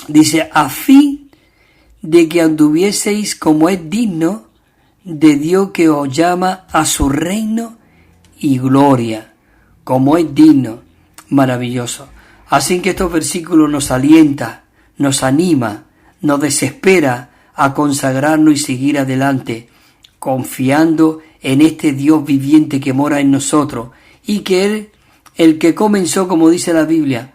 dice, a fin de que anduvieseis como es digno de Dios que os llama a su reino y gloria, como es digno, maravilloso. Así que estos versículos nos alientan, nos anima, nos desespera a consagrarnos y seguir adelante, confiando en este Dios viviente que mora en nosotros y que Él, el que comenzó, como dice la Biblia,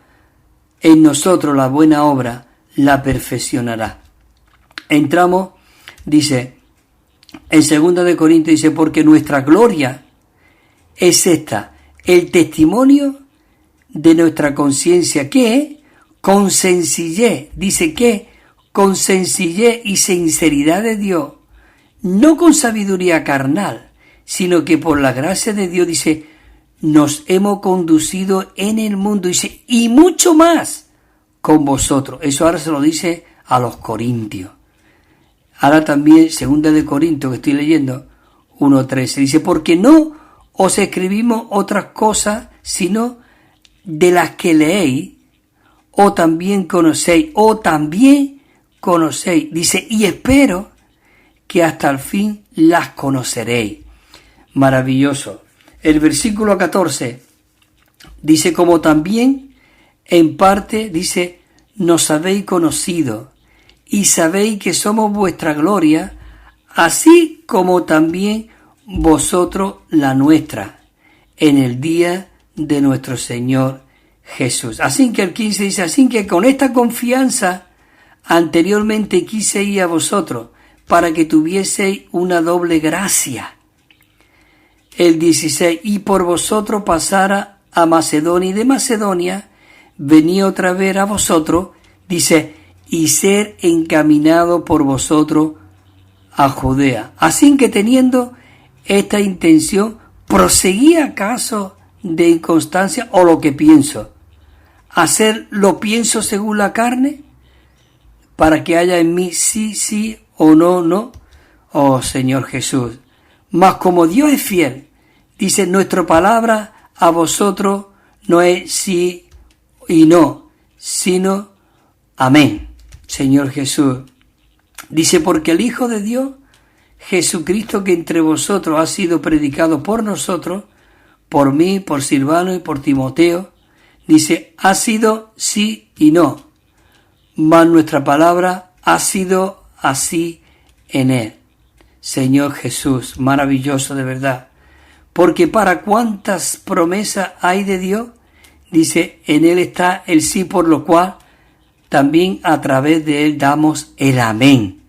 en nosotros la buena obra, la perfeccionará. Entramos, dice, en 2 de Corintios, dice, porque nuestra gloria es esta, el testimonio de nuestra conciencia, que con sencillez, dice que con sencillez y sinceridad de Dios, no con sabiduría carnal, sino que por la gracia de Dios, dice, nos hemos conducido en el mundo, dice, y mucho más con vosotros. Eso ahora se lo dice a los corintios. Ahora también, 2 de Corintios, que estoy leyendo, 1:13, dice, porque no os escribimos otras cosas, sino de las que leéis, o también conocéis, dice, y espero que hasta el fin las conoceréis. Maravilloso. El versículo 14 dice, como también en parte, dice, nos habéis conocido y sabéis que somos vuestra gloria, así como también vosotros la nuestra, en el día de nuestro Señor Jesús. Así que el 15 dice, así que con esta confianza anteriormente quise ir a vosotros, para que tuvieseis una doble gracia. El 16, y por vosotros pasara a Macedonia, y de Macedonia venía otra vez a vosotros, dice, y ser encaminado por vosotros a Judea. Así que teniendo esta intención, ¿proseguí acaso de inconstancia o lo que pienso? ¿Hacer lo pienso según la carne? Para que haya en mí sí o no. Oh Señor Jesús. Mas como Dios es fiel, dice, nuestra palabra a vosotros no es sí y no, sino amén. Señor Jesús. Dice, porque el Hijo de Dios, Jesucristo, que entre vosotros ha sido predicado por nosotros, por mí, por Silvano y por Timoteo, dice, ha sido sí y no, mas nuestra palabra ha sido así en él. Señor Jesús, maravilloso de verdad. Porque para cuántas promesas hay de Dios, dice, en él está el sí, por lo cual también a través de él damos el amén.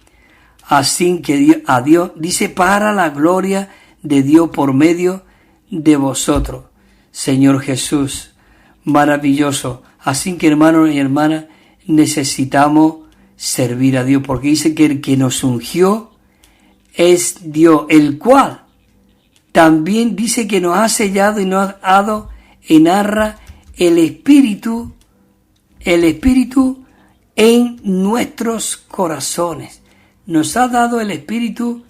Así que a Dios, dice, para la gloria de Dios por medio de vosotros. Señor Jesús, maravilloso. Así que, hermanos y hermanas, necesitamos servir a Dios, porque dice que el que nos ungió es Dios, el cual también dice que nos ha sellado y nos ha dado en arra el Espíritu en nuestros corazones. Nos ha dado el Espíritu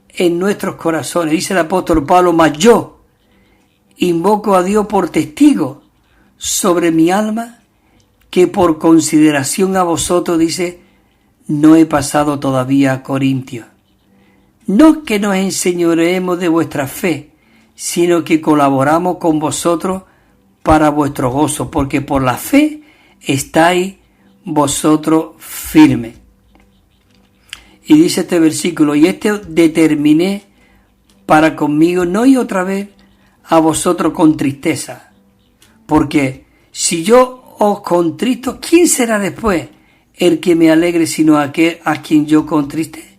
en nuestros corazones. Dice el apóstol Pablo, mas yo invoco a Dios por testigo sobre mi alma, que por consideración a vosotros, dice, no he pasado todavía a Corintios. No que nos enseñoreemos de vuestra fe, sino que colaboramos con vosotros para vuestro gozo, porque por la fe estáis vosotros firmes. Y dice este versículo, y determiné para conmigo no ir otra vez a vosotros con tristeza, porque si yo os contristo, ¿quién será después el que me alegre sino aquel a quien yo contriste?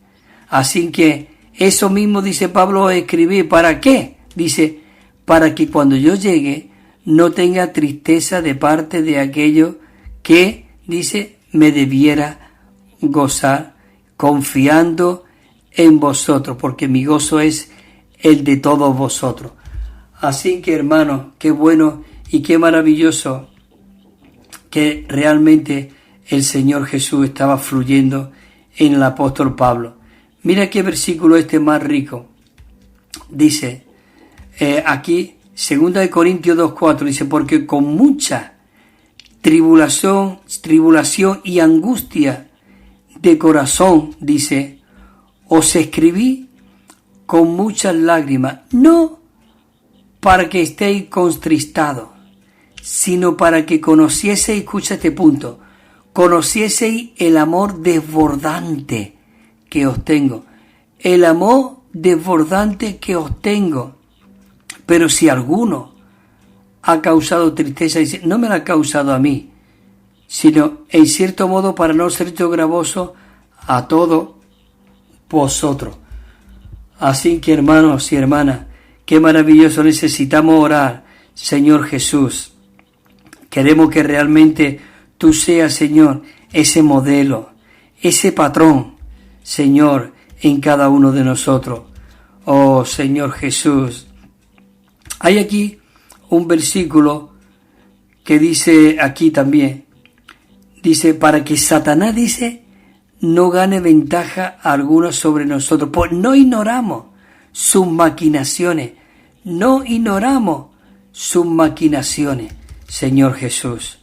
Así que eso mismo, dice Pablo, escribí, ¿para qué? Dice, para que cuando yo llegue no tenga tristeza de parte de aquello que, dice, me debiera gozar, confiando en vosotros, porque mi gozo es el de todos vosotros. Así que, hermanos, qué bueno y qué maravilloso que realmente el Señor Jesús estaba fluyendo en el apóstol Pablo. Mira qué versículo más rico. Dice, aquí, 2 de Corintios 2:4, dice, porque con mucha tribulación y angustia de corazón, dice, os escribí con muchas lágrimas, no para que estéis contristados, sino para que conocieseis, escucha este punto, conocieseis el amor desbordante que os tengo. El amor desbordante que os tengo. Pero si alguno ha causado tristeza, dice, no me la ha causado a mí, sino en cierto modo, para no ser yo gravoso, a todos vosotros. Así que, hermanos y hermanas, qué maravilloso, necesitamos orar, Señor Jesús. Queremos que realmente tú seas, Señor, ese modelo, ese patrón, Señor, en cada uno de nosotros. Oh, Señor Jesús. Hay aquí un versículo que dice aquí también, dice, para que Satanás, dice, no gane ventaja alguna sobre nosotros, pues no ignoramos sus maquinaciones, no ignoramos sus maquinaciones, Señor Jesús.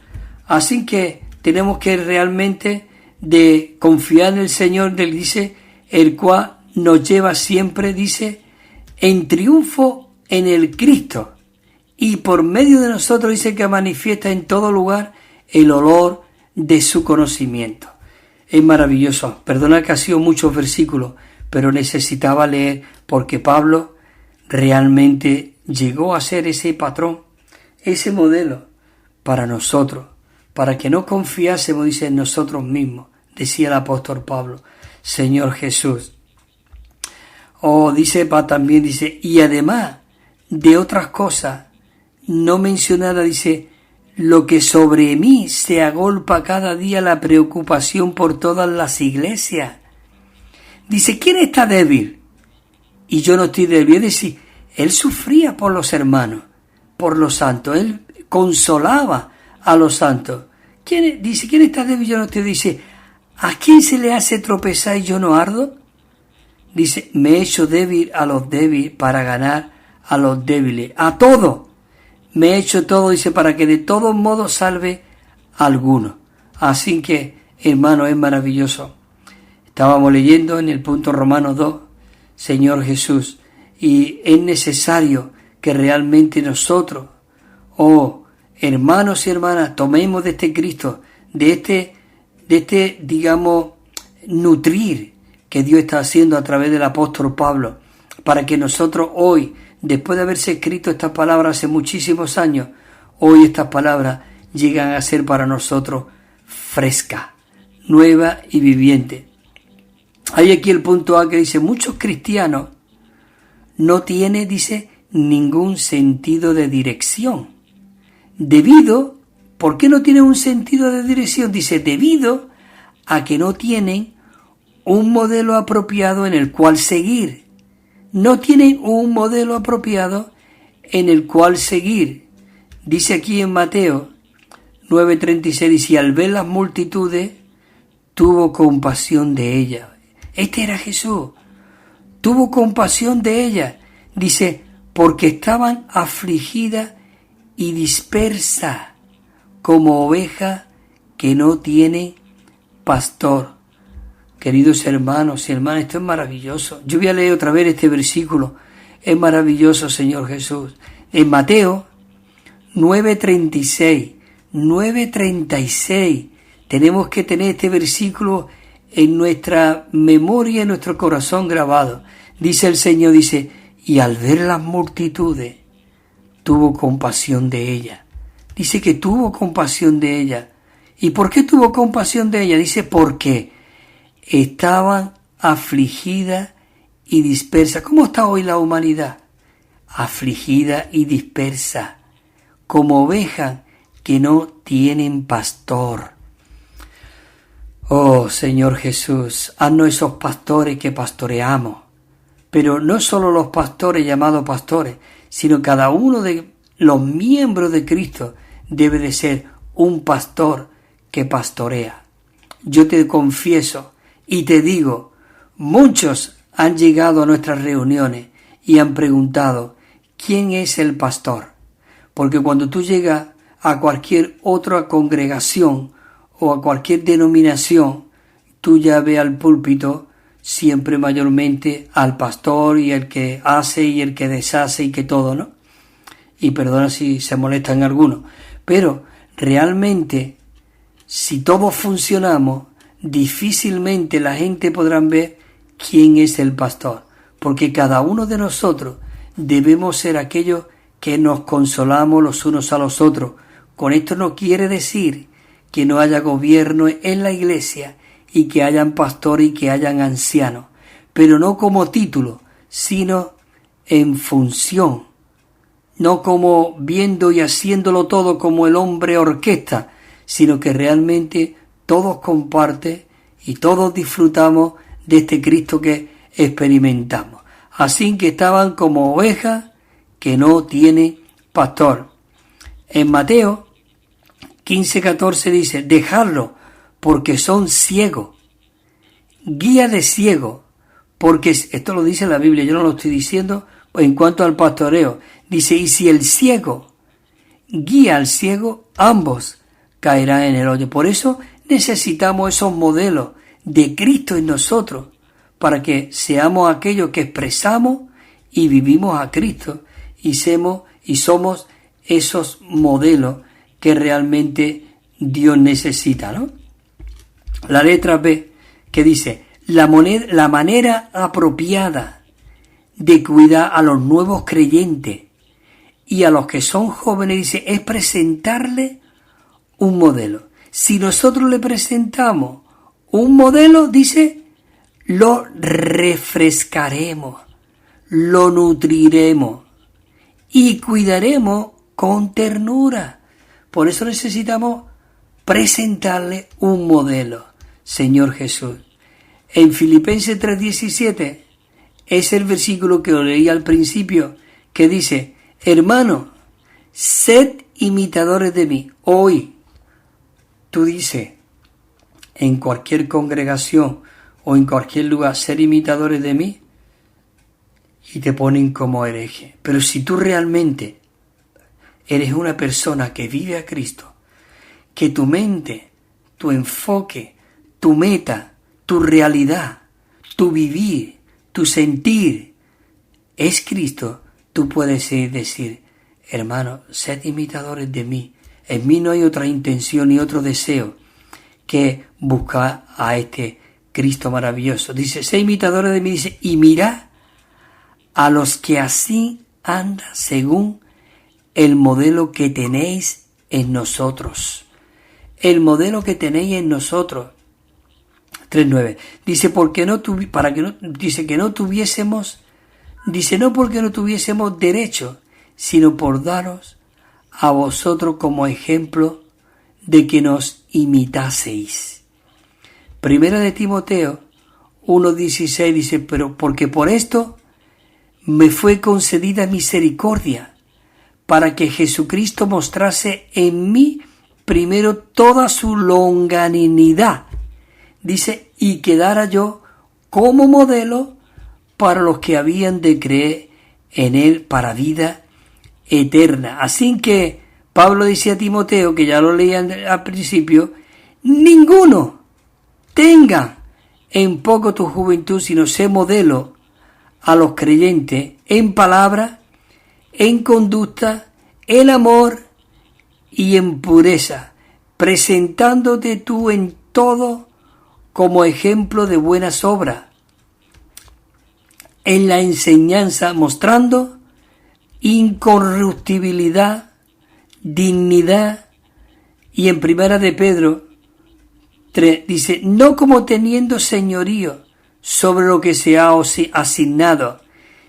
Así que tenemos que realmente de confiar en el Señor, dice, el cual nos lleva siempre, dice, en triunfo en el Cristo, y por medio de nosotros, dice, que manifiesta en todo lugar el olor de su conocimiento. Es maravilloso. Perdona que ha sido muchos versículos, pero necesitaba leer porque Pablo realmente llegó a ser ese patrón, ese modelo para nosotros, para que no confiásemos, dice, en nosotros mismos, decía el apóstol Pablo, Señor Jesús. Dice también, dice, y además de otras cosas, no mencionada, dice, lo que sobre mí se agolpa cada día la preocupación por todas las iglesias. Dice, ¿quién está débil? Y yo no estoy débil. Es decir, él sufría por los hermanos, por los santos. Él consolaba a los santos. Dice, ¿quién está débil? Yo no estoy. Dice, ¿a quién se le hace tropezar y yo no ardo? Dice, me he hecho débil a los débiles para ganar a los débiles. A todos. Me he hecho todo, dice, para que de todos modos salve a alguno. Así que, hermano, es maravilloso. Estábamos leyendo en el punto Romanos 2, Señor Jesús, y es necesario que realmente nosotros, hermanos y hermanas, tomemos de este Cristo, de este, digamos, nutrir que Dios está haciendo a través del apóstol Pablo, para que nosotros hoy, después de haberse escrito estas palabras hace muchísimos años, hoy estas palabras llegan a ser para nosotros frescas, nuevas y vivientes. Hay aquí el punto A que dice, muchos cristianos no tienen, dice, ningún sentido de dirección. ¿Por qué no tienen un sentido de dirección? Dice, debido a que no tienen un modelo apropiado en el cual seguir. No tienen un modelo apropiado en el cual seguir. Dice aquí en Mateo 9:36, dice, y al ver las multitudes, tuvo compasión de ellas. Este era Jesús. Tuvo compasión de ellas. Dice, porque estaban afligidas y dispersas, como ovejas que no tienen pastor. Queridos hermanos y hermanas, esto es maravilloso. Yo voy a leer otra vez este versículo. Es maravilloso, Señor Jesús. En Mateo 9:36, tenemos que tener este versículo en nuestra memoria, en nuestro corazón grabado. Dice el Señor, dice, y al ver las multitudes, tuvo compasión de ellas. Dice que tuvo compasión de ellas. ¿Y por qué tuvo compasión de ellas? Dice, porque estaban afligidas y dispersas. ¿Cómo está hoy la humanidad? Afligida y dispersa, como ovejas que no tienen pastor. Oh, Señor Jesús, haznos esos pastores que pastoreamos. Pero no solo los pastores llamados pastores, sino cada uno de los miembros de Cristo debe de ser un pastor que pastorea. Yo te confieso y te digo, muchos han llegado a nuestras reuniones y han preguntado, ¿quién es el pastor? Porque cuando tú llegas a cualquier otra congregación o a cualquier denominación, tú ya ves al púlpito, siempre mayormente al pastor y el que hace y el que deshace y que todo, ¿no? Y perdona si se molestan algunos, pero realmente si todos funcionamos, difícilmente la gente podrá ver quién es el pastor, porque cada uno de nosotros debemos ser aquellos que nos consolamos los unos a los otros. Con esto no quiere decir que no haya gobierno en la iglesia y que hayan pastores y que hayan ancianos, pero no como título, sino en función, no como viendo y haciéndolo todo como el hombre orquesta, sino que realmente todos comparten y todos disfrutamos de este Cristo que experimentamos. Así que estaban como ovejas que no tienen pastor. En Mateo 15:14 dice, dejadlo porque son ciegos, guía de ciegos, porque esto lo dice la Biblia, yo no lo estoy diciendo en cuanto al pastoreo. Dice, y si el ciego guía al ciego, ambos caerán en el hoyo. Por eso necesitamos esos modelos de Cristo en nosotros, para que seamos aquellos que expresamos y vivimos a Cristo y somos esos modelos que realmente Dios necesita, ¿no? La letra B, que dice, la manera apropiada de cuidar a los nuevos creyentes y a los que son jóvenes, dice, es presentarle un modelo. Si nosotros le presentamos un modelo, dice, lo refrescaremos, lo nutriremos y cuidaremos con ternura. Por eso necesitamos presentarle un modelo, Señor Jesús. En Filipenses 3:17 es el versículo que os leí al principio, que dice, hermano, sed imitadores de mí. Hoy, tú dices, en cualquier congregación o en cualquier lugar, ser imitadores de mí, y te ponen como hereje. Pero si tú realmente eres una persona que vive a Cristo, que tu mente, tu enfoque, tu meta, tu realidad, tu vivir, tu sentir es Cristo, tú puedes decir, hermano, sed imitadores de mí. En mí no hay otra intención ni otro deseo que buscar a este Cristo maravilloso. Dice, sed imitadores de mí, dice, y mirad a los que así andan según el modelo que tenéis en nosotros. El modelo que tenéis en nosotros. 3:9. Dice, dice que no tuviésemos, dice, no porque no tuviésemos derecho, sino por daros a vosotros como ejemplo de que nos imitaseis. Primera de Timoteo 1:16 dice, pero porque por esto me fue concedida misericordia, para que Jesucristo mostrase en mí primero toda su longanimidad, dice, y quedara yo como modelo para los que habían de creer en él para vida eterna. Así que Pablo dice a Timoteo, que ya lo leían al principio, ninguno tenga en poco tu juventud, sino sé modelo a los creyentes en palabra, en conducta, en amor y en pureza, presentándote tú en todo como ejemplo de buenas obras, en la enseñanza mostrando incorruptibilidad, dignidad, y en Primera de Pedro 3 dice, no como teniendo señorío sobre lo que se ha asignado,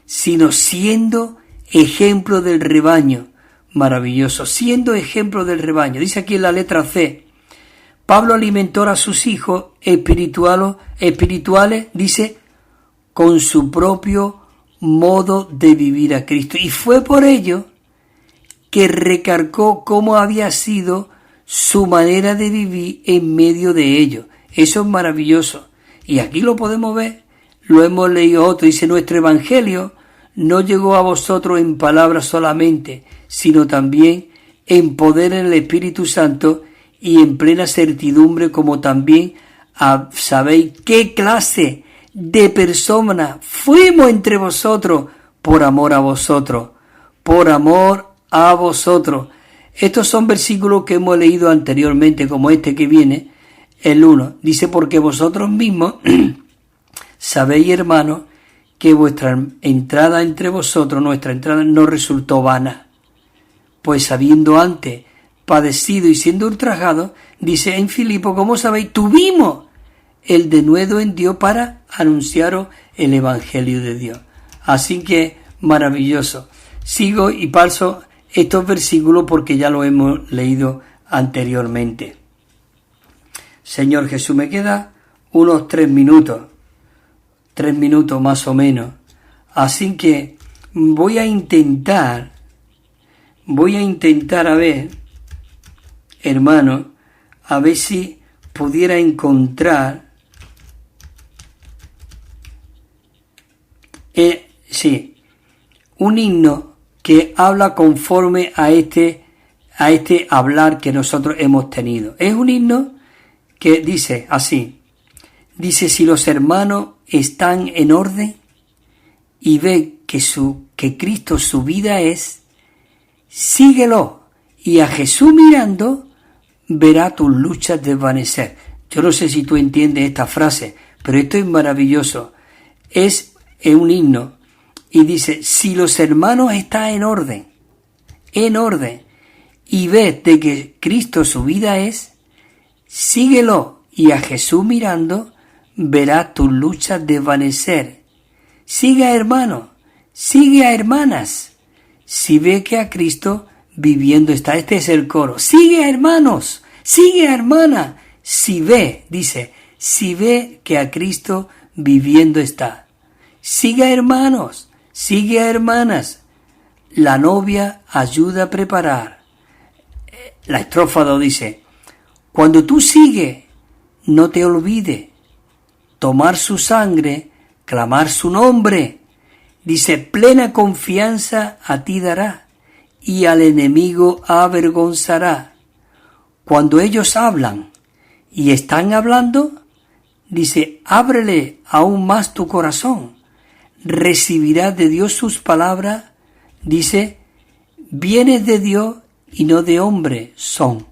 sino siendo ejemplo del rebaño. Maravilloso, siendo ejemplo del rebaño. Dice aquí en la letra C, Pablo alimentó a sus hijos espirituales, dice, con su propio modo de vivir a Cristo. Y fue por ello que recargó cómo había sido su manera de vivir en medio de ellos. Eso es maravilloso. Y aquí lo podemos ver, lo hemos leído otro. Dice, nuestro evangelio no llegó a vosotros en palabras solamente, sino también en poder en el Espíritu Santo y en plena certidumbre, como también sabéis qué clase de personas fuimos entre vosotros por amor a vosotros, por amor a vosotros. Estos son versículos que hemos leído anteriormente, como este que viene, el 1. Dice, porque vosotros mismos sabéis, hermanos, que vuestra entrada entre vosotros, nuestra entrada, no resultó vana. Pues habiendo antes padecido y siendo ultrajado, dice en Filipo, como sabéis, tuvimos el denuedo en Dios para anunciaros el Evangelio de Dios. Así que maravilloso. Sigo y paso estos versículos porque ya lo hemos leído anteriormente. Señor Jesús, me queda unos 3 minutos más o menos. Así que voy a intentar a ver, hermano, a ver si pudiera encontrar un himno que habla conforme a este hablar que nosotros hemos tenido. Es un himno que dice así, dice, si los hermanos están en orden y ven que Cristo su vida es, síguelo, y a Jesús mirando verá tus luchas desvanecer. Yo no sé si tú entiendes esta frase, pero esto es maravilloso. Es un himno y dice, si los hermanos están en orden, y ves de que Cristo su vida es, síguelo, y a Jesús mirando verás tus luchas desvanecer. Sigue a hermanos, sigue a hermanas, si ve que a Cristo viviendo está. Este es el coro. Sigue a hermanos, sigue a hermanas, si ve, dice, si ve que a Cristo viviendo está. Sigue a hermanos, sigue a hermanas, la novia ayuda a preparar. La estrofa 2 dice, cuando tú sigues, no te olvides, tomar su sangre, clamar su nombre. Dice, plena confianza a ti dará, y al enemigo avergonzará. Cuando ellos hablan y están hablando, dice, ábrele aún más tu corazón, recibirás de Dios sus palabras, dice, bienes de Dios y no de hombre son.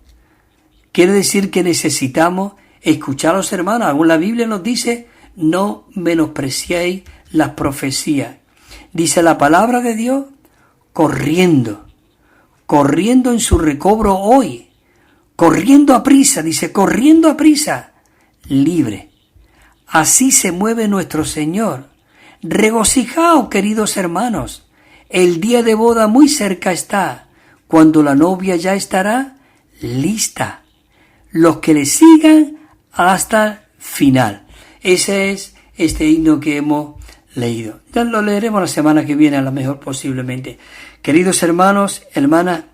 Quiere decir que necesitamos escuchar a los hermanos. Aún la Biblia nos dice, no menospreciéis las profecías. Dice la palabra de Dios, corriendo en su recobro hoy, corriendo a prisa, dice, corriendo a prisa, libre. Así se mueve nuestro Señor. Regocijaos, queridos hermanos, el día de boda muy cerca está, cuando la novia ya estará lista. Los que le sigan hasta el final. Ese es este himno que hemos leído. Ya lo leeremos la semana que viene, a lo mejor posiblemente. Queridos hermanos, hermanas,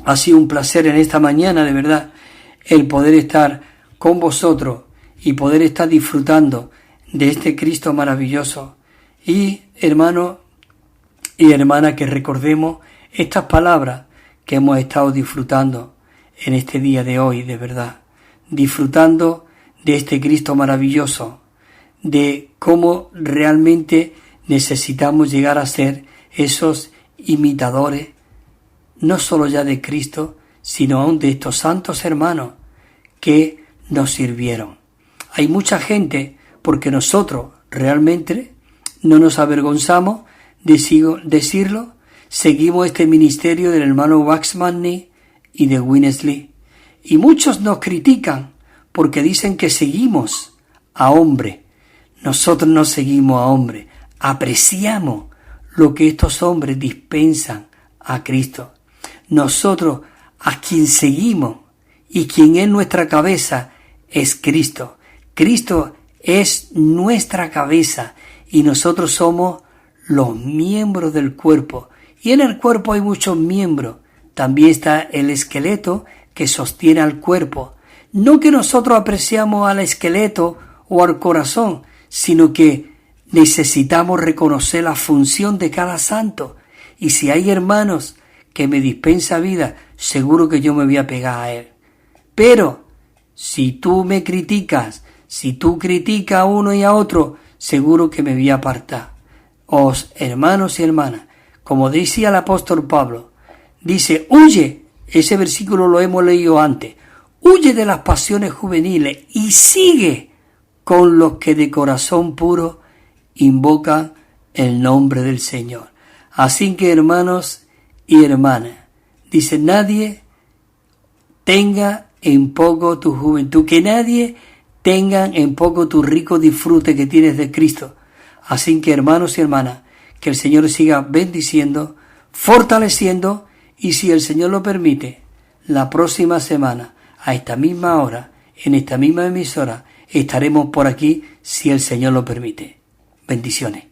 ha sido un placer en esta mañana, de verdad, el poder estar con vosotros y poder estar disfrutando de este Cristo maravilloso. Y hermanos y hermanas, que recordemos estas palabras que hemos estado disfrutando en este día de hoy, de verdad, disfrutando de este Cristo maravilloso, de cómo realmente necesitamos llegar a ser esos imitadores, no solo ya de Cristo, sino aún de estos santos hermanos que nos sirvieron. Hay mucha gente, porque nosotros realmente no nos avergonzamos de decirlo, seguimos este ministerio del hermano Waxman y de Winnesley, y muchos nos critican porque dicen que seguimos a hombre. Nosotros no seguimos a hombre, apreciamos lo que estos hombres dispensan a Cristo. Nosotros a quien seguimos y quien es nuestra cabeza es Cristo. Cristo es nuestra cabeza y nosotros somos los miembros del cuerpo. Y en el cuerpo hay muchos miembros. También está el esqueleto que sostiene al cuerpo. No que nosotros apreciamos al esqueleto o al corazón, sino que necesitamos reconocer la función de cada santo. Y si hay hermanos que me dispensa vida, seguro que yo me voy a pegar a él. Pero si tú me criticas, si tú criticas a uno y a otro, seguro que me voy a apartar. Os, hermanos y hermanas, como decía el apóstol Pablo, dice, huye, ese versículo lo hemos leído antes, huye de las pasiones juveniles y sigue con los que de corazón puro invocan el nombre del Señor. Así que, hermanos y hermanas, dice, nadie tenga en poco tu juventud, que nadie tenga en poco tu rico disfrute que tienes de Cristo. Así que, hermanos y hermanas, que el Señor siga bendiciendo, fortaleciendo, y si el Señor lo permite, la próxima semana, a esta misma hora, en esta misma emisora, estaremos por aquí si el Señor lo permite. Bendiciones.